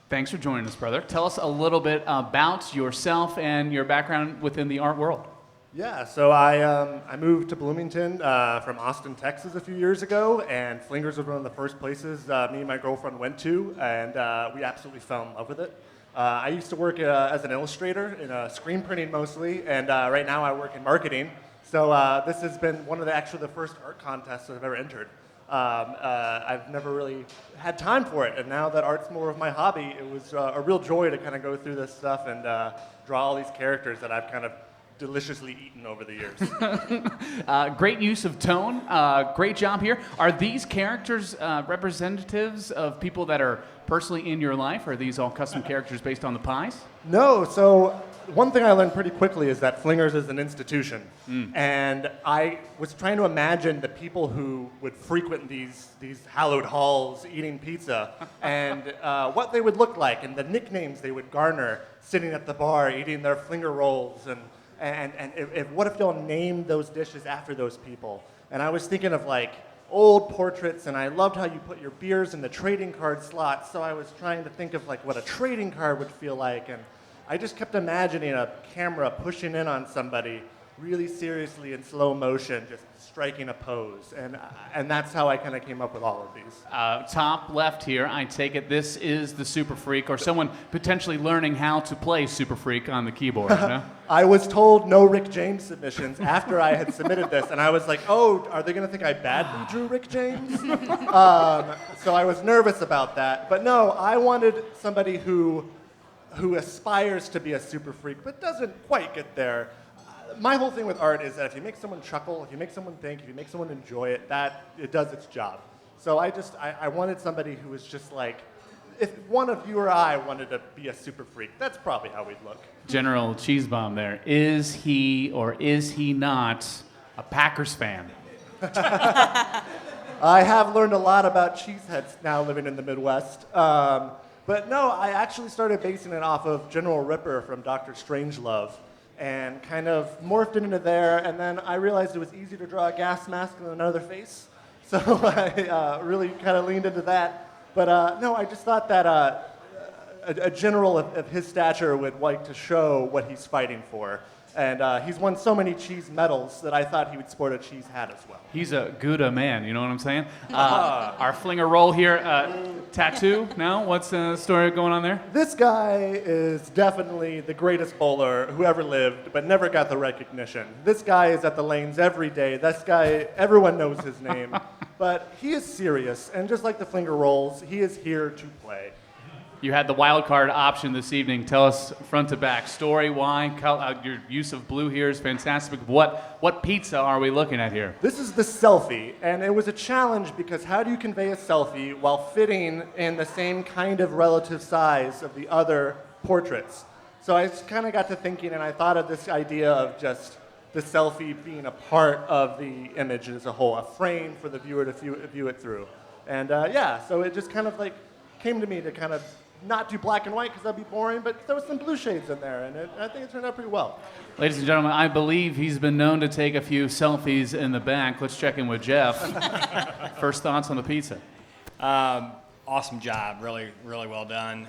Thanks for joining us, brother. Tell us a little bit about yourself and your background within the art world. Yeah, so I moved to Bloomington from Austin, Texas a few years ago, and Flingers was one of the first places me and my girlfriend went to, and we absolutely fell in love with it. I used to work as an illustrator in screen printing mostly, and right now I work in marketing. So this has been one of the first art contests I've ever entered. I've never really had time for it, and now that art's more of my hobby, it was a real joy to kind of go through this stuff and draw all these characters that I've kind of deliciously eaten over the years. Great use of tone. Great job here. Are these characters representatives of people that are personally in your life, or are these all custom characters based on the pies? No, so one thing I learned pretty quickly is that Flingers is an institution. And I was trying to imagine the people who would frequent these hallowed halls eating pizza and what they would look like and the nicknames they would garner sitting at the bar eating their Flinger rolls, and what if they'll name those dishes after those people? And I was thinking of like old portraits, and I loved how you put your beers in the trading card slots, so I was trying to think of like what a trading card would feel like, and I just kept imagining a camera pushing in on somebody really seriously in slow motion, just striking a pose. And that's how I kind of came up with all of these. Top left here, I take it this is the Super Freak, or someone potentially learning how to play Super Freak on the keyboard, no? I was told no Rick James submissions after I had submitted this, and I was like, oh, are they going to think I badly drew Rick James? So I was nervous about that. But no, I wanted somebody who aspires to be a super freak, but doesn't quite get there. My whole thing with art is that if you make someone chuckle, if you make someone think, if you make someone enjoy it, that it does its job. So I wanted somebody who was just like, if one of you or I wanted to be a super freak, that's probably how we'd look. General Cheesebomb there. Is he or is he not a Packers fan? I have learned a lot about cheeseheads now living in the Midwest. But no, I actually started basing it off of General Ripper from Dr. Strangelove and kind of morphed it into there. And then I realized it was easier to draw a gas mask than another face. So I really kind of leaned into that. But no, I just thought that a general of his stature would like to show what he's fighting for. And he's won so many cheese medals that I thought he would sport a cheese hat as well. He's a Gouda man, you know what I'm saying? Our flinger roll here, tattoo now? What's the story going on there? This guy is definitely the greatest bowler who ever lived, but never got the recognition. This guy is at the lanes every day. This guy, everyone knows his name. But he is serious, and just like the flinger rolls, he is here to play. You had the wild card option this evening. Tell us front to back story, why, your use of blue here is fantastic. What pizza are we looking at here? This is the selfie, and it was a challenge because how do you convey a selfie while fitting in the same kind of relative size of the other portraits? So I just kind of got to thinking, and I thought of this idea of just the selfie being a part of the image as a whole, a frame for the viewer to view it through. And yeah, so it just kind of like came to me to kind of not do black and white because that'd be boring, but there was some blue shades in there, and I think it turned out pretty well. Ladies and gentlemen, I believe he's been known to take a few selfies in the back. Let's check in with Jeff. First thoughts on the pizza? Awesome job, really, really well done.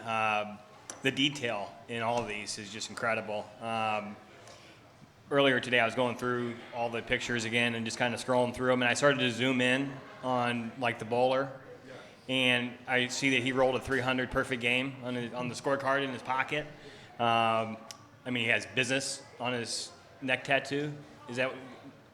The detail in all of these is just incredible. Earlier today, I was going through all the pictures again and just kind of scrolling through them, and I started to zoom in on like the bowler. And I see that he rolled a 300 perfect game on the scorecard in his pocket. I mean, he has business on his neck tattoo. Is that?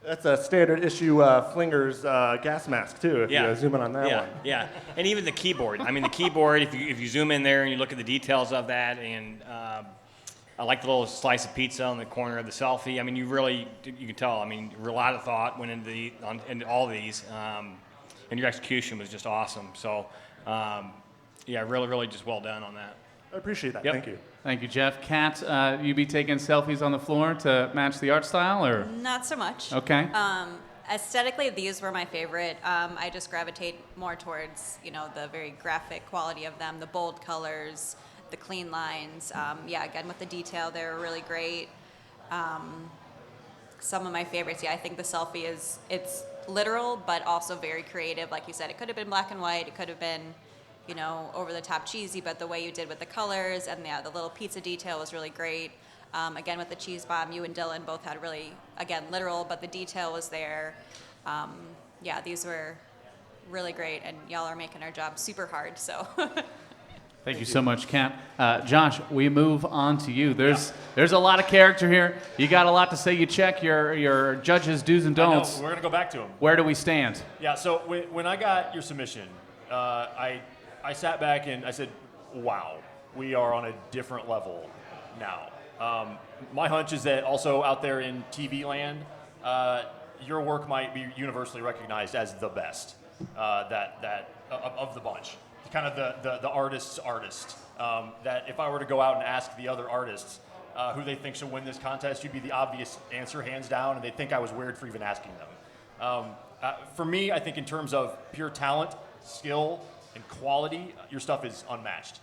That's a standard issue Flingers gas mask too. If you zoom in on that one. Yeah, and even the keyboard. I mean, the keyboard. If you zoom in there and you look at the details of that, and I like the little slice of pizza on the corner of the selfie. I mean, you can tell. I mean, a lot of thought went into all these. And your execution was just awesome. So, yeah, really, really just well done on that. I appreciate that. Yep. Thank you. Thank you, Jeff. Kat, you be taking selfies on the floor to match the art style, or? Not so much. Okay. Aesthetically, these were my favorite. I just gravitate more towards, the very graphic quality of them, the bold colors, the clean lines. Yeah, again, with the detail, they were really great. Some of my favorites, I think the selfie it's literal, but also very creative. Like you said, it could have been black and white. It could have been, over the top cheesy, but the way you did with the colors and the little pizza detail was really great. Again, with the cheese bomb, you and Dillon both had really, again, literal, but the detail was there. Yeah, these were really great, and y'all are making our job super hard, so. Thank you so much, Kat. Josh, we move on to you. There's a lot of character here. You got a lot to say. You check your judges' do's and don'ts. We're going to go back to them. Where do we stand? Yeah, so when I got your submission, I sat back and I said, wow, we are on a different level now. My hunch is that also out there in TV land, your work might be universally recognized as the best of the bunch. Kind of the artist's artist. That if I were to go out and ask the other artists who they think should win this contest, you'd be the obvious answer, hands down, and they'd think I was weird for even asking them. For me, I think in terms of pure talent, skill, and quality, your stuff is unmatched.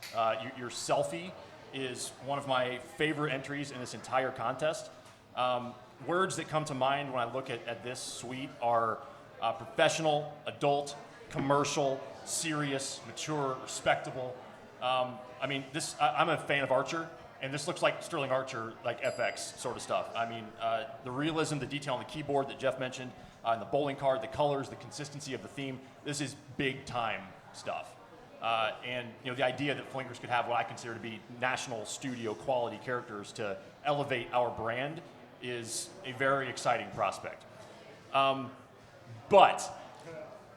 Your selfie is one of my favorite entries in this entire contest. Words that come to mind when I look at this suite are professional, adult, commercial, serious, mature, respectable. I mean, I'm a fan of Archer, And this looks like Sterling Archer, like FX sort of stuff. I mean, the realism, the detail on the keyboard that Jeff mentioned, and the bowling card, the colors, the consistency of the theme. This is big time stuff. And the idea that Flingers could have what I consider to be national studio quality characters to elevate our brand is a very exciting prospect. But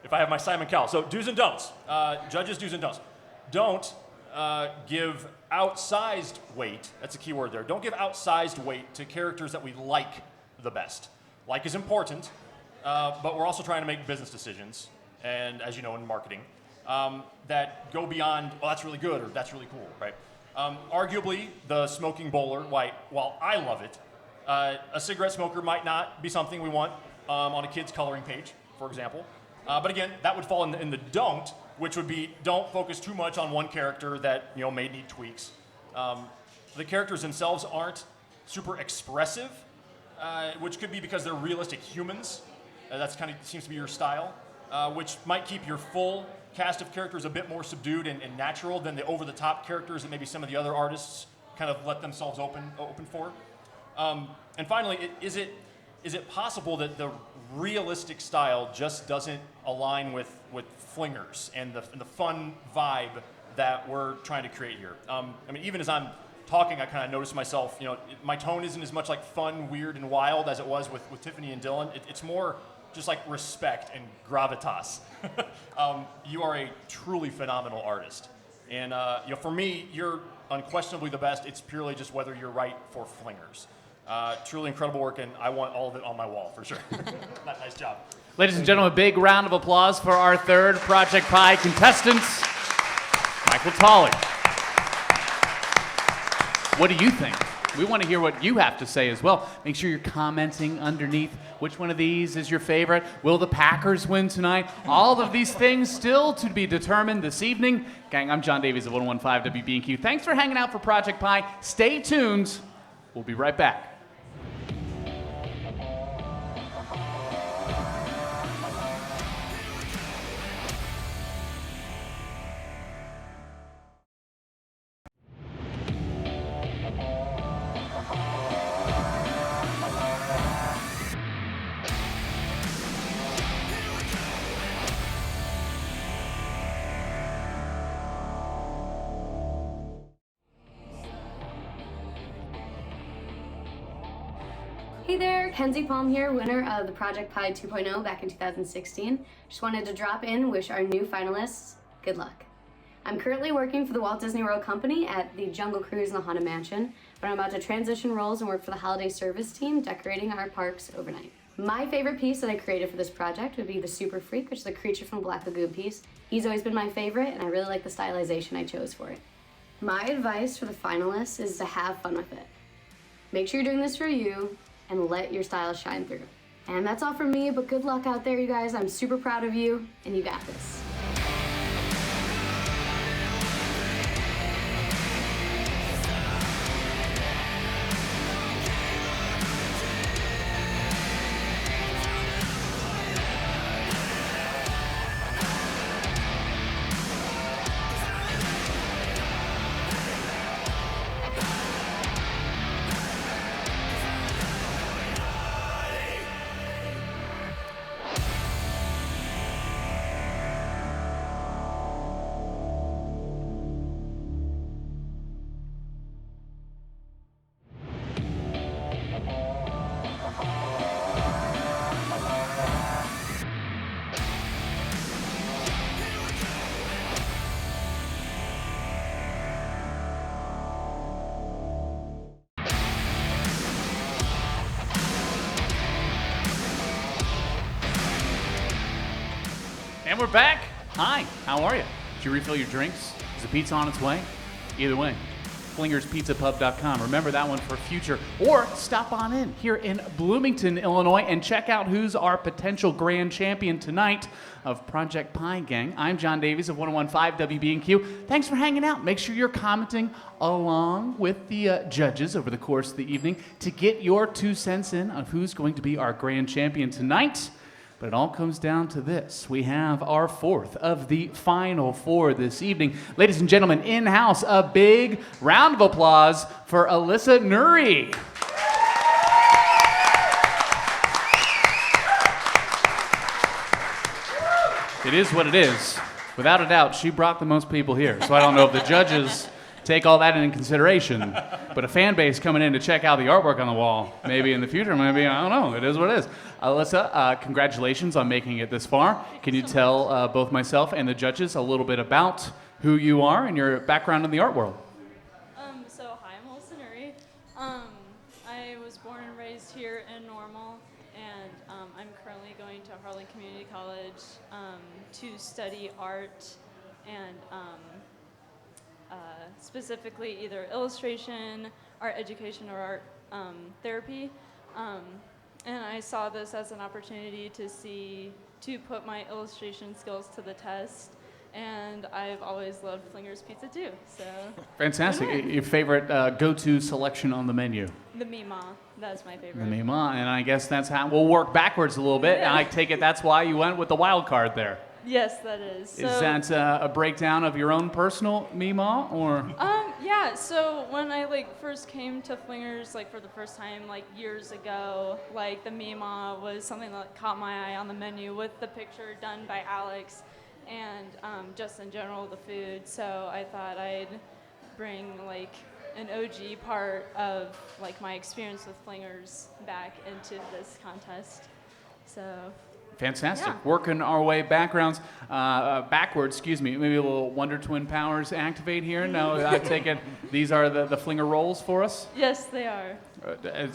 if I have my Simon Cowell, so do's and don'ts. Judges, do's and don'ts. Don't give outsized weight, that's a key word there, don't give outsized weight to characters that we like the best. Like is important, but we're also trying to make business decisions, and as you know in marketing, that go beyond, well, that's really good or that's really cool, right? Arguably, the smoking bowler, while I love it, a cigarette smoker might not be something we want on a kid's coloring page, for example. But again, that would fall in the don't, which would be don't focus too much on one character that may need tweaks. The characters themselves aren't super expressive, which could be because they're realistic humans. That's kind of seems to be your style, which might keep your full cast of characters a bit more subdued and natural than the over-the-top characters that maybe some of the other artists kind of let themselves open for. And finally, is it possible that the realistic style just doesn't align with Flingers and the fun vibe that we're trying to create here? I mean, even as I'm talking, I kind of noticed myself, my tone isn't as much like fun, weird, and wild as it was with Tifani and Dillon. It's more just like respect and gravitas. You are a truly phenomenal artist. And for me, you're unquestionably the best. It's purely just whether you're right for Flingers. Truly incredible work, and I want all of it on my wall, for sure. Nice job. Ladies and gentlemen, a big round of applause for our third Project Pi contestants, Michael Talley. What do you think? We want to hear what you have to say as well. Make sure you're commenting underneath which one of these is your favorite. Will the Packers win tonight? All of these things still to be determined this evening. Gang, I'm John Davies of 101.5 WBNQ. Thanks for hanging out for Project Pi. Stay tuned. We'll be right back. Hey there, Kenzie Palm here, winner of the Project Pi 2.0 back in 2016. Just wanted to drop in and wish our new finalists good luck. I'm currently working for the Walt Disney World Company at the Jungle Cruise and the Haunted Mansion, but I'm about to transition roles and work for the holiday service team decorating our parks overnight. My favorite piece that I created for this project would be the Super Freak, which is the creature from Black Lagoon piece. He's always been my favorite, and I really like the stylization I chose for it. My advice for the finalists is to have fun with it. Make sure you're doing this for you, and let your style shine through. And that's all from me, but good luck out there, you guys. I'm super proud of you, and you got this. And we're back. Hi, how are you? Did you refill your drinks? Is the pizza on its way? Either way, FlingersPizzaPub.com. Remember that one for future. Or stop on in here in Bloomington, Illinois, and check out who's our potential grand champion tonight of Project Pi Gang. I'm John Davies of 101.5 WBNQ. Thanks for hanging out. Make sure you're commenting along with the judges over the course of the evening to get your 2 cents in on who's going to be our grand champion tonight. But it all comes down to this. We have our fourth of the final four this evening. Ladies and gentlemen, in-house, a big round of applause for Alyssa Nourie. It is what it is. Without a doubt, she brought the most people here. So I don't know if the judges take all that into consideration. But a fan base coming in to check out the artwork on the wall, maybe in the future, maybe, I don't know. It is what it is. Alyssa, congratulations on making it this far. Can you tell both myself and the judges a little bit about who you are and your background in the art world? So hi, I'm Alyssa Nourie. I was born and raised here in Normal, and I'm currently going to Harlan Community College to study art and specifically either illustration, art education, or art therapy. And I saw this as an opportunity to put my illustration skills to the test. And I've always loved Flingers pizza too. So Fantastic. Your favorite go-to selection on the menu? the Mima, that's my favorite. The Mima, and I guess that's how we'll work backwards a little bit. Yeah. And I take it that's why you went with the wild card there. Yes, that is. So, Is that a breakdown of your own personal Mima, or? Yeah, so when I first came to Flingers for the first time years ago, the Mima was something that caught my eye on the menu with the picture done by Alex and just in general the food. So I thought I'd bring an OG part of my experience with Flingers back into this contest. So Fantastic. Yeah. Working our way backwards, maybe a little Wonder Twin powers activate here. No, I take it these are the Flinger rolls for us? yes, they are.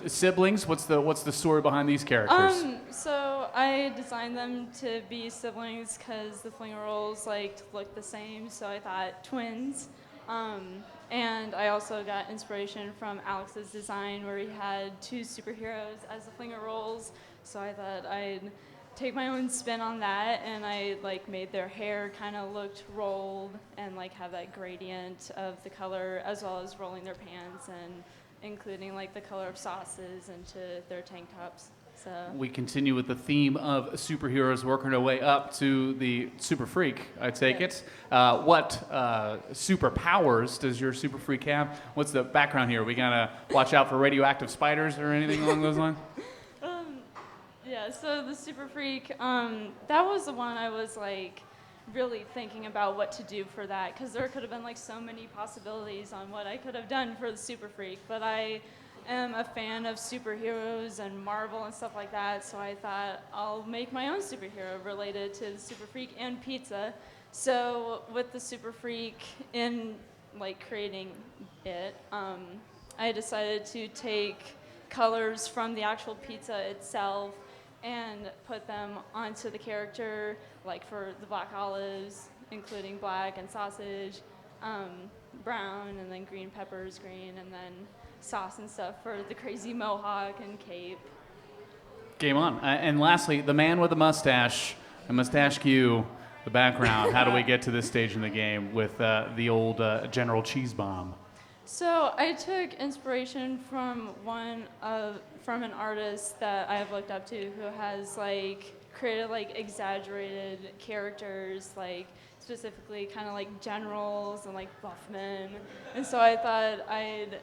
Siblings, what's the story behind these characters? So I designed them to be siblings because the Flinger rolls look the same, so I thought twins. And I also got inspiration from Alex's design where he had two superheroes as the Flinger rolls, so I thought I'd take my own spin on that, and I made their hair kind of looked rolled and have that gradient of the color, as well as rolling their pants and including the color of sauces into their tank tops. So We continue with the theme of superheroes, working our way up to the Super Freak, I take it. What superpowers does your Super Freak have? What's the background here? We gotta watch out for radioactive spiders or anything along those lines? Yeah, so the Super Freak, that was the one I was really thinking about what to do for that, because there could have been so many possibilities on what I could have done for the Super Freak, but I am a fan of superheroes and Marvel and stuff like that, so I thought I'll make my own superhero related to the Super Freak and pizza. So with the Super Freak in creating it, I decided to take colors from the actual pizza itself and put them onto the character, for the black olives, including black and sausage, brown, and then green peppers, green, and then sauce and stuff for the crazy mohawk and cape. Game on. And lastly, the man with the mustache, I must ask you the background. How do we get to this stage in the game with the old General Cheese Bomb? So I took inspiration from an artist that I have looked up to who has created exaggerated characters, specifically kind of generals and buffmen. And so I thought I'd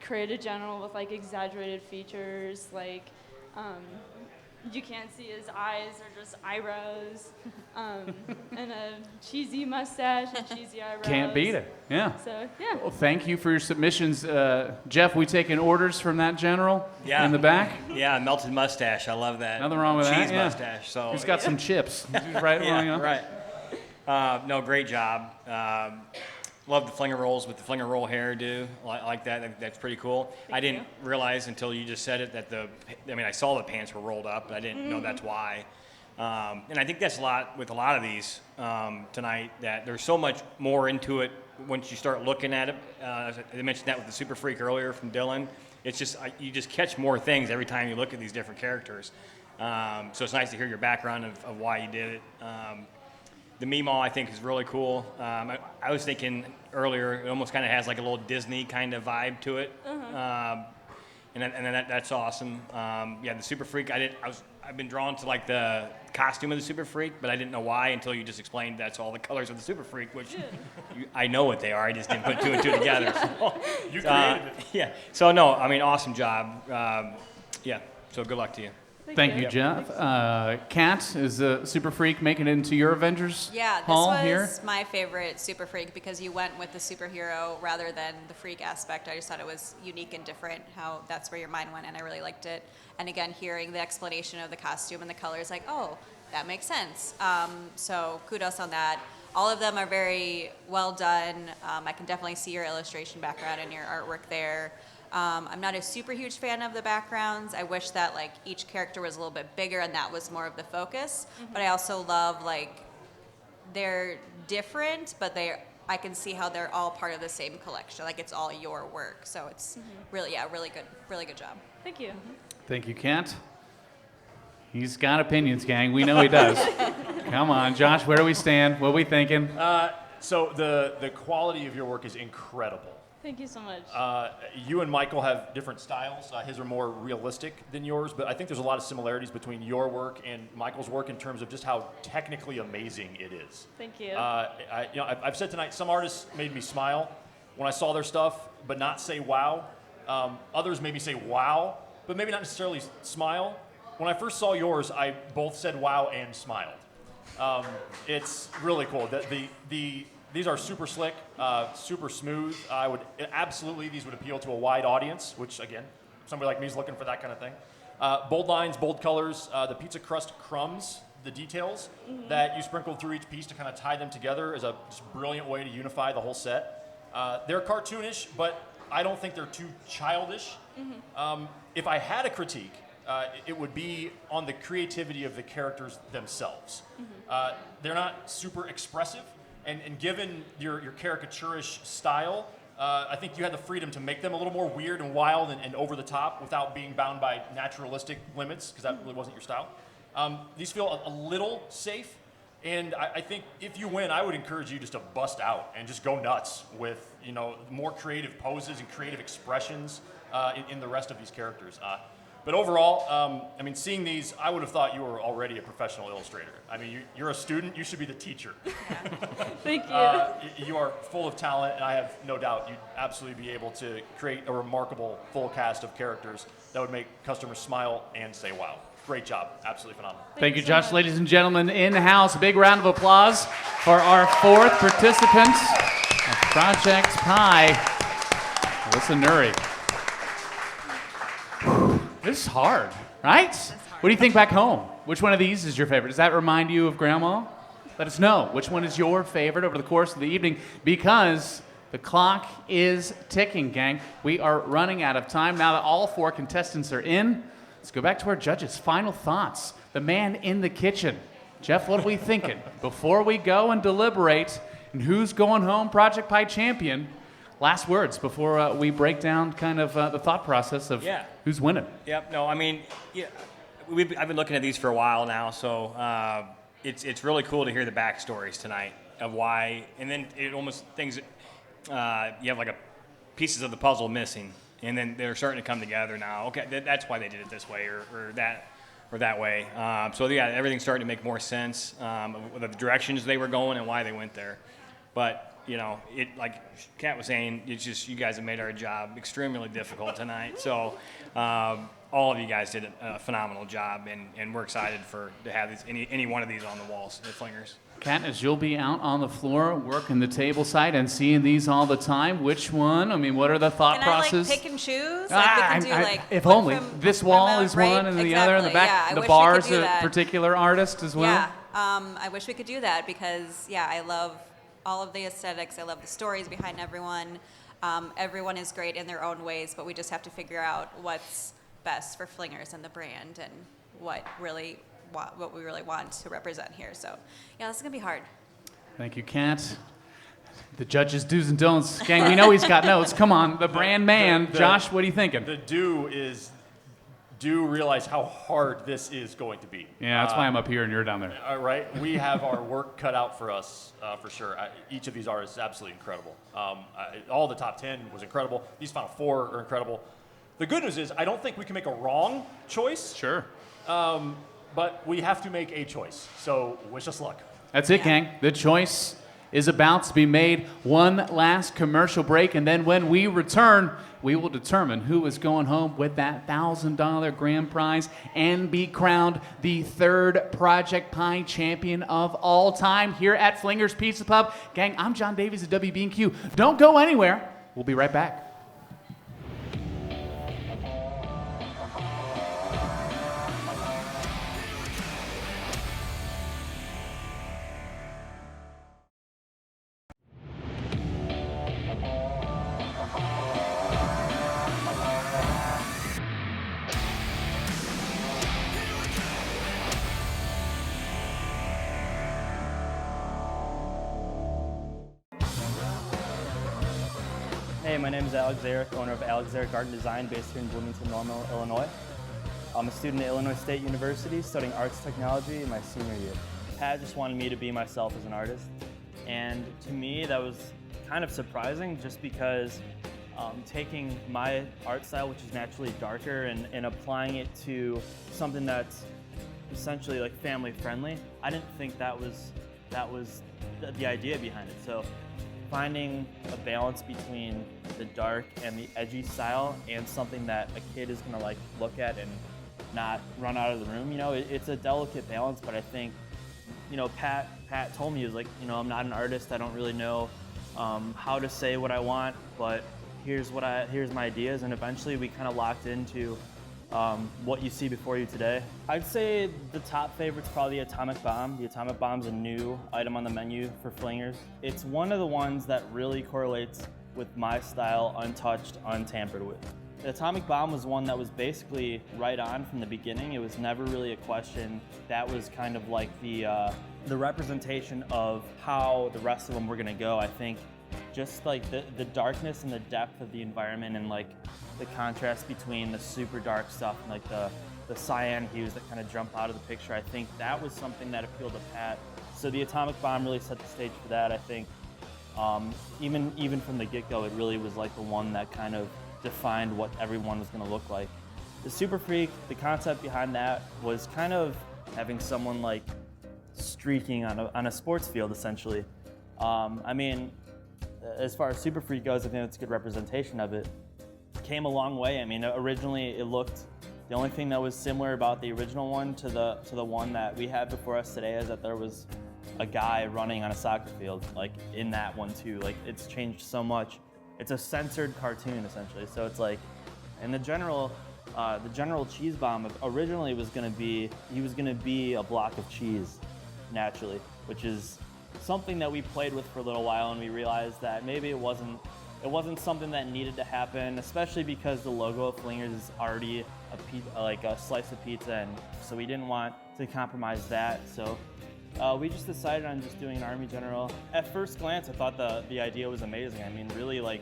create a general with exaggerated features, you can't see his eyes, they're just eyebrows, and a cheesy mustache and cheesy eyebrows. Can't beat it. Yeah. So, yeah. Well, thank you for your submissions. Jeff, we taking orders from that general in the back? Yeah, melted mustache. I love that. Nothing wrong with Cheese that. Yeah. mustache. So He's got some chips. Right? yeah, right. No, great job. Love the Flinger rolls with the Flinger roll hairdo. Like that. That's pretty cool. I didn't realize until you just said it that I saw the pants were rolled up, but I didn't know that's why. And I think that's with a lot of these tonight, that there's so much more into it once you start looking at it. I mentioned that with the Super Freak earlier from Dillon. It's just, you just catch more things every time you look at these different characters. So it's nice to hear your background of why you did it. The Meemaw, I think, is really cool. I was thinking earlier, it almost kind of has a little Disney kind of vibe to it. And that's awesome. The Super Freak, I I've been drawn to like the costume of the Super Freak, but I didn't know why until you just explained that's all the colors of the Super Freak, which I know what they are. I just didn't put two and two together. So, You created it. Yeah. So no, I mean, awesome job. Yeah. So good luck to you. Thank you, Jeff. Kat, is the Super Freak making it into your Avengers Yeah, this Hall was here? my favorite Super Freak because you went with the superhero rather than the freak aspect. I just thought it was unique and different how that's where your mind went, and I really liked it. And again, hearing the explanation of the costume and the colors, like, oh, that makes sense. So kudos on that. All of them are very well done. I can definitely see your illustration background and your artwork there. I'm not a super huge fan of the backgrounds. I wish that like each character was a little bit bigger and that was more of the focus. But I also love like they're different, but I can see how they're all part of the same collection. Like it's all your work. So it's really good job. Thank you. Thank you, Kat. He's got opinions, gang. We know he does. Come on, Josh, where do we stand? What are we thinking? So the quality of your work is incredible. Thank you so much. You and Michael have different styles. His are more realistic than yours, but I think there's a lot of similarities between your work and Michael's work in terms of just how technically amazing it is. Thank you. I've said tonight, some artists made me smile when I saw their stuff, but not say wow. Others made me say wow, but maybe not necessarily smile. When I first saw yours, I both said wow and smiled. It's really cool. These are super slick, super smooth. These would appeal to a wide audience, which again, somebody like me is looking for that kind of thing. Bold lines, bold colors, the pizza crust crumbs, the details that you sprinkled through each piece to kind of tie them together is a just brilliant way to unify the whole set. They're cartoonish, but I don't think they're too childish. If I had a critique, it would be on the creativity of the characters themselves. They're not super expressive. And given your caricaturish style, I think you had the freedom to make them a little more weird and wild and over the top without being bound by naturalistic limits, because that really wasn't your style. These feel a little safe, and I think if you win, I would encourage you just to bust out and just go nuts with more creative poses and creative expressions in the rest of these characters. But overall, seeing these, I would have thought you were already a professional illustrator. I mean, you're a student, you should be the teacher. Thank you. You are full of talent, and I have no doubt you'd absolutely be able to create a remarkable full cast of characters that would make customers smile and say wow. Great job. Absolutely phenomenal. Thank you, Josh. Ladies and gentlemen, in-house, a big round of applause for our fourth participant of Project Pi, Alyssa Nourie. This is hard, right? What do you think back home? Which one of these is your favorite? Does that remind you of Grandma? Let us know which one is your favorite over the course of the evening, because the clock is ticking, gang. We are running out of time. Now that all four contestants are in, let's go back to our judges. Final thoughts. The man in the kitchen. Jeff, what are we thinking? Before we go and deliberate and who's going home Project Pi champion, last words before we break down kind of the thought process of who's winning. Yep. No, I've been looking at these for a while now, so it's really cool to hear the backstories tonight of why, and then it almost things you have like pieces of the puzzle missing, and then they're starting to come together now. Okay, that's why they did it this way or that way. So yeah, everything's starting to make more sense of the directions they were going and why they went there. But it, like Kat was saying, it's just you guys have made our job extremely difficult tonight. So all of you guys did a phenomenal job, and we're excited to have any one of these on the walls at Flingers. Kat, as you'll be out on the floor working the table side and seeing these all the time, which one? I mean, what are the thought process? Can I pick and choose? Like, we can do if only. This wall is one, and the other in the back. Yeah, the bar's a particular artist as well. Yeah, I wish we could do that because I love all of the aesthetics. I love the stories behind everyone. Everyone is great in their own ways, but we just have to figure out what's best for Flingers and the brand and what we really want to represent here. So, this is going to be hard. Thank you, Kat. The judges' do's and don'ts. Gang, we know he's got notes. Come on, the brand man. Josh, what are you thinking? The do realize how hard this is going to be. Yeah, that's why I'm up here and you're down there. All right, we have our work cut out for us, for sure. Each of these artists is absolutely incredible. All the top 10 was incredible. These final 4 are incredible. The good news is I don't think we can make a wrong choice. Sure. but we have to make a choice. So wish us luck. That's it, gang. The choice is about to be made. One last commercial break, and then when we return, we will determine who is going home with that $1,000 grand prize and be crowned the third Project Pie champion of all time here at Flingers Pizza Pub. Gang, I'm John Davies at WBNQ. Don't go anywhere. We'll be right back. Hey, my name is Alex Zarek, owner of Alex Zarek Art and Design based here in Bloomington-Normal, Illinois. I'm a student at Illinois State University studying arts technology in my senior year. Pat just wanted me to be myself as an artist, and to me that was kind of surprising just because taking my art style, which is naturally darker, and applying it to something that's essentially like family friendly, I didn't think that was the idea behind it. So finding a balance between the dark and the edgy style and something that a kid is gonna like look at and not run out of the room, it's a delicate balance. But I think, Pat told me, he was like, I'm not an artist, I don't really know how to say what I want, but here's my ideas, and eventually we kind of locked into what you see before you today. I'd say the top favorite's probably the Atomic Bomb. The Atomic Bomb's a new item on the menu for Flingers. It's one of the ones that really correlates with my style, untouched, untampered with. The Atomic Bomb was one that was basically right on from the beginning. It was never really a question. That was kind of like the representation of how the rest of them were gonna go. I think just like the darkness and the depth of the environment, and like the contrast between the super dark stuff and like the cyan hues that kind of jump out of the picture. I think that was something that appealed to Pat. So the Atomic Bomb really set the stage for that. I think even from the get-go, it really was like the one that kind of defined what everyone was gonna look like. The Super Freak, the concept behind that was kind of having someone like streaking on a sports field, essentially. I mean, as far as Super Freak goes, I think that's a good representation of it. Came a long way. I mean, originally it looked, the only thing that was similar about the original one to the one that we had before us today is that there was a guy running on a soccer field, like in that one too. Like, it's changed so much. It's a censored cartoon essentially. So it's like, and the general cheese bomb originally was gonna be, he was gonna be a block of cheese, naturally, which is something that we played with for a little while, and we realized that maybe it wasn't something that needed to happen, especially because the logo of Flingers is already a slice of pizza, and so we didn't want to compromise that. So we just decided on just doing an Army General. At first glance, I thought the idea was amazing. I mean, really, like,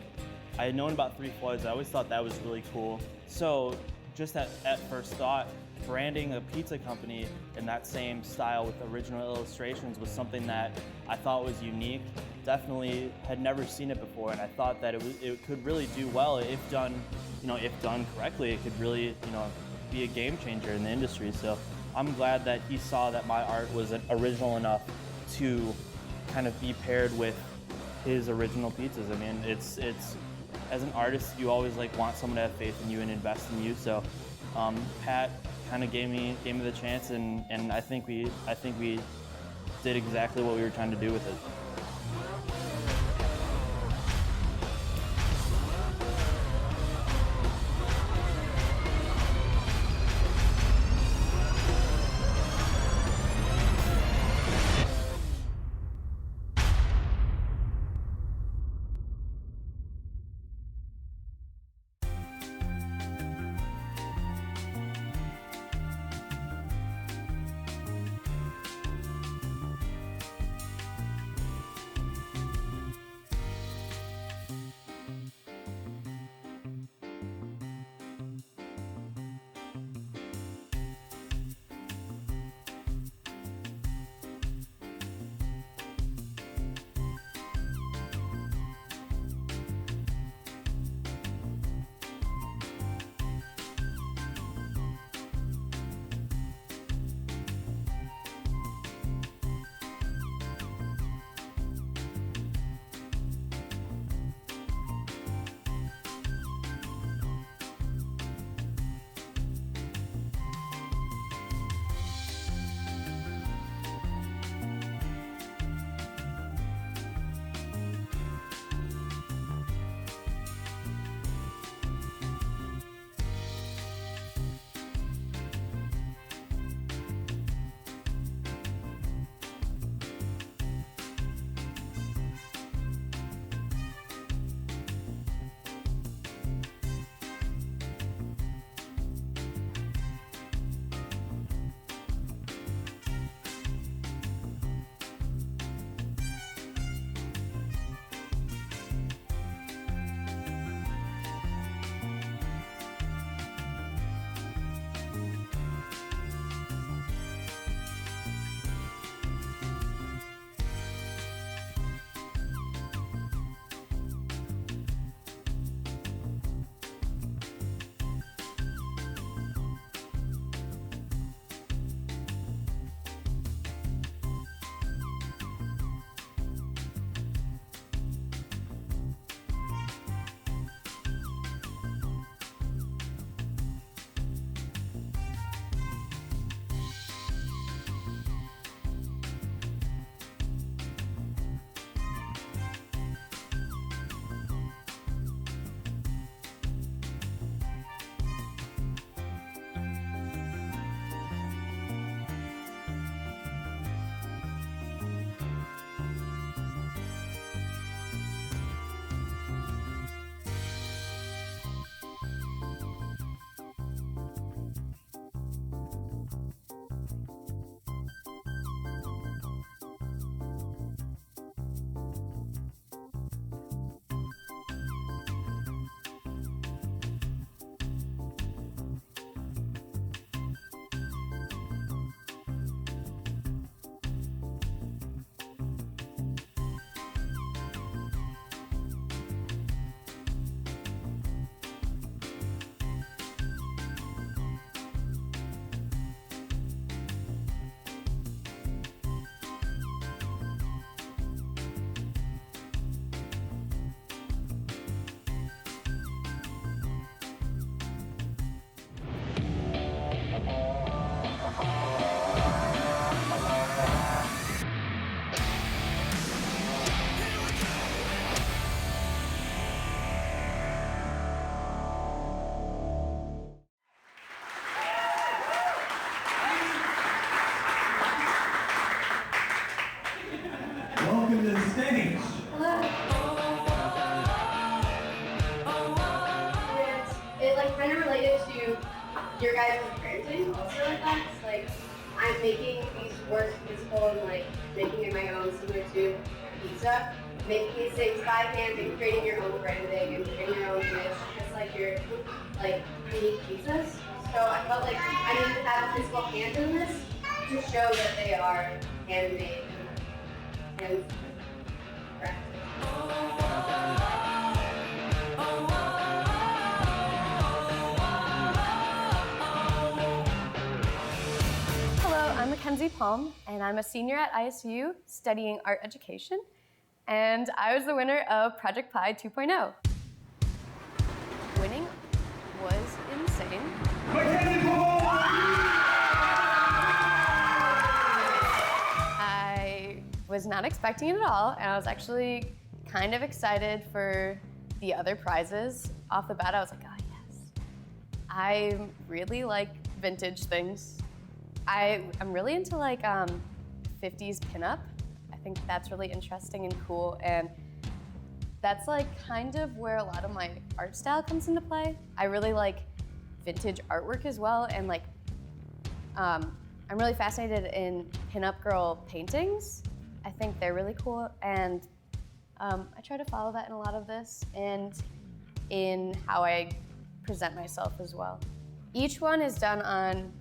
I had known about Three Floyds. I always thought that was really cool. So just at first thought, branding a pizza company in that same style with original illustrations was something that I thought was unique. Definitely had never seen it before, and I thought that it could really do well if done correctly. It could really, be a game changer in the industry. So I'm glad that he saw that my art was original enough to kind of be paired with his original pizzas. I mean, it's as an artist, you always like want someone to have faith in you and invest in you. So Pat kind of gave me the chance, and I think we did exactly what we were trying to do with it. your guys' branding also reflects, like, I'm making these works physical and, like, making it my own, similar to pizza. Making these things by hand and creating your own branding and creating your own dish, just like your, like, unique pizzas. So I felt like I needed to have a physical hand in this to show that they are handmade and Hello, I'm Kenzie Palm, and I'm a senior at ISU studying art education, and I was the winner of Project Pi 2.0. Winning was insane. I was not expecting it at all, and I was actually kind of excited for the other prizes. Off the bat, I was like, oh yes. I really like vintage things. I'm really into like 50s pinup. I think that's really interesting and cool, and that's like kind of where a lot of my art style comes into play. I really like vintage artwork as well, and like I'm really fascinated in pinup girl paintings. I think they're really cool, and I try to follow that in a lot of this and in how I present myself as well. Each one is done on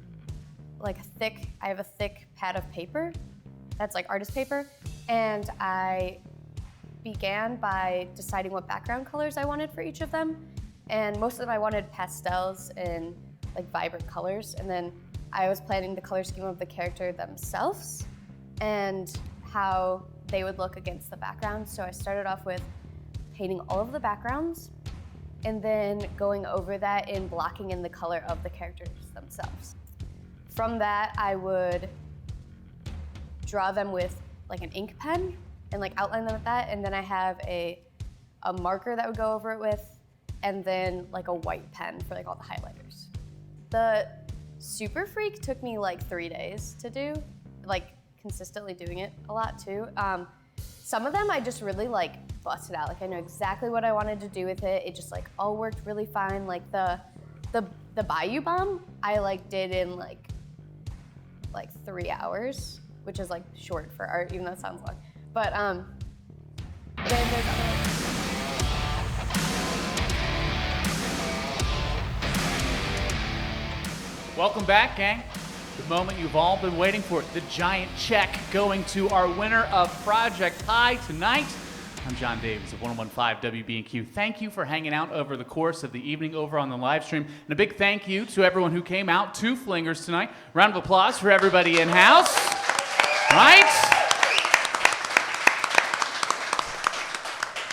like I have a thick pad of paper that's like artist paper, and I began by deciding what background colors I wanted for each of them, and most of them I wanted pastels and like vibrant colors, and then I was planning the color scheme of the character themselves and how they would look against the background. So I started off with painting all of the backgrounds and then going over that and blocking in the color of the characters themselves. From that, I would draw them with like an ink pen and like outline them with that, and then I have a marker that would go over it with, and then like a white pen for like all the highlighters. The Super Freak took me like 3 days to do, like consistently doing it a lot too. Some of them I just really like busted out. Like I know exactly what I wanted to do with it. It just like all worked really fine. Like the Bayou Bomb I like did in like 3 hours, which is like short for art, even though it sounds long. But then there's other. Welcome back, gang. The moment you've all been waiting for, the giant check going to our winner of Project Pi tonight. I'm John Davies of 101.5 WBNQ. Thank you for hanging out over the course of the evening over on the live stream. And a big thank you to everyone who came out to Flingers tonight. Round of applause for everybody in-house. Right?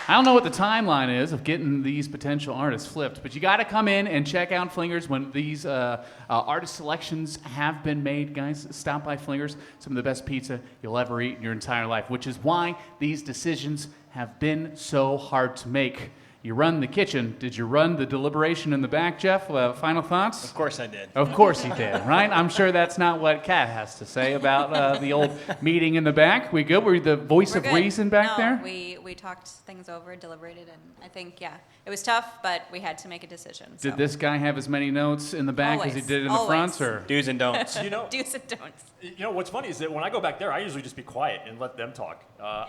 I don't know what the timeline is of getting these potential artists flipped, but you got to come in and check out Flingers when these artist selections have been made. Guys, stop by Flingers. Some of the best pizza you'll ever eat in your entire life, which is why these decisions have been so hard to make. You run the kitchen. Did you run the deliberation in the back, Jeff? Final thoughts? Of course I did. Of course he did, right? I'm sure that's not what Kat has to say about the old meeting in the back. We good? Were you the voice of reason back there? We talked things over, deliberated, and I think, yeah, it was tough, but we had to make a decision. Did this guy have as many notes in the back as he did in the front? Or? Do's and don'ts. Do's and don'ts. You know, what's funny is that when I go back there, I usually just be quiet and let them talk.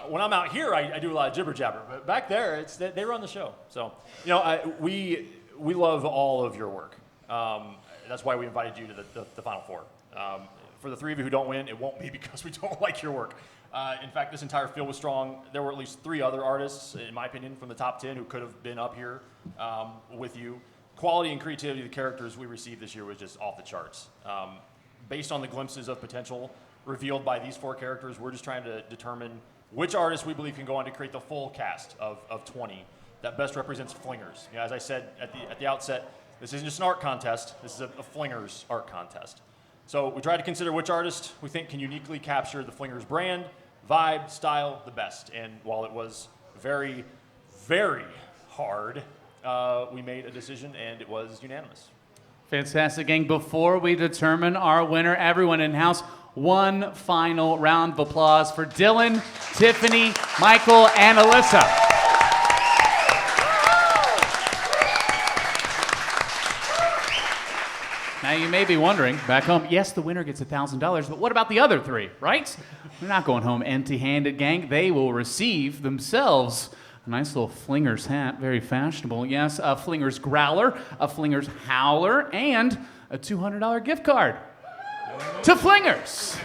When I'm out here, I do a lot of jibber jabber, but back there, they run the show. So, you know, we love all of your work. That's why we invited you to the Final Four. For the three of you who don't win, it won't be because we don't like your work. In fact, this entire field was strong. There were at least 3 other artists, in my opinion, from the top 10 who could have been up here with you. Quality and creativity of the characters we received this year was just off the charts. Based on the glimpses of potential revealed by these 4 characters, we're just trying to determine which artists we believe can go on to create the full cast of 20 that best represents Flingers. You know, as I said at the outset, this isn't just an art contest. This is a Flingers art contest. So we try to consider which artist we think can uniquely capture the Flingers brand, vibe, style, the best. And while it was very, very hard, we made a decision and it was unanimous. Fantastic, gang. Before we determine our winner, everyone in-house, one final round of applause for Dillon, Tifani, Michael, and Alyssa. Now you may be wondering, back home, yes, the winner gets $1,000, but what about the other three, right? They're not going home empty-handed, gang. They will receive themselves a nice little Flingers hat, very fashionable. Yes, a Flingers growler, a Flingers howler, and a $200 gift card to Flingers.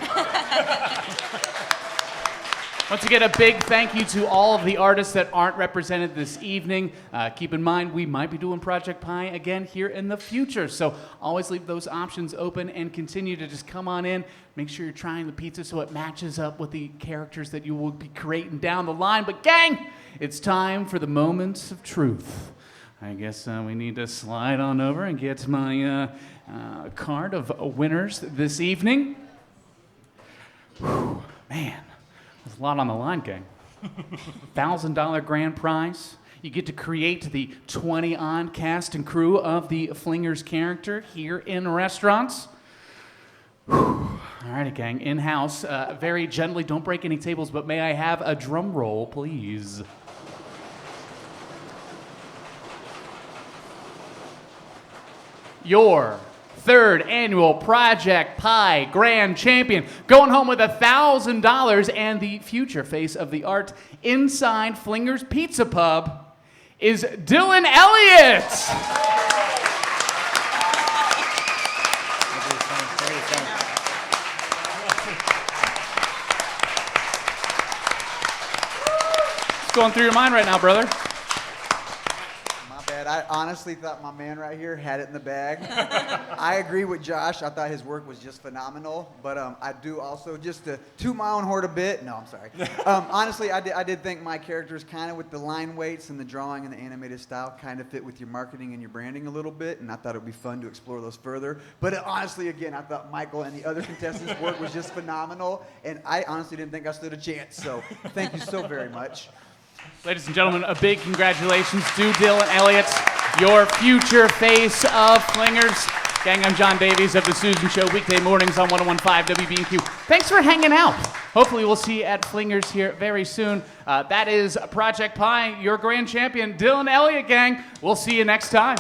Once again, a big thank you to all of the artists that aren't represented this evening. Keep in mind, we might be doing Project Pi again here in the future, so always leave those options open and continue to just come on in. Make sure you're trying the pizza so it matches up with the characters that you will be creating down the line. But gang, it's time for the moments of truth. I guess we need to slide on over and get my card of winners this evening. Whew, man. There's a lot on the line, gang. $1,000 grand prize. You get to create the 20-on cast and crew of the Flingers character here in restaurants. All righty, gang. In-house, very gently, don't break any tables, but may I have a drum roll, please? Your third annual Project Pi Grand Champion, going home with $1,000 and the future face of the art inside Flingers Pizza Pub is Dillon Elliott. What's going through your mind right now, brother? I honestly thought my man right here had it in the bag. I agree with Josh. I thought his work was just phenomenal. But I do also, just to toot my own horn a bit. No, I'm sorry. Honestly, I did think my characters kind of with the line weights and the drawing and the animated style kind of fit with your marketing and your branding a little bit. And I thought it would be fun to explore those further. But honestly, again, I thought Michael and the other contestants' work was just phenomenal. And I honestly didn't think I stood a chance. So thank you so very much. Ladies and gentlemen, a big congratulations to Dillon Elliott, your future face of Flingers. Gang, I'm John Davies of The Susan Show, weekday mornings on 101.5 WBNQ. Thanks for hanging out. Hopefully we'll see you at Flingers here very soon. That is Project Pi, your grand champion, Dillon Elliott, gang. We'll see you next time.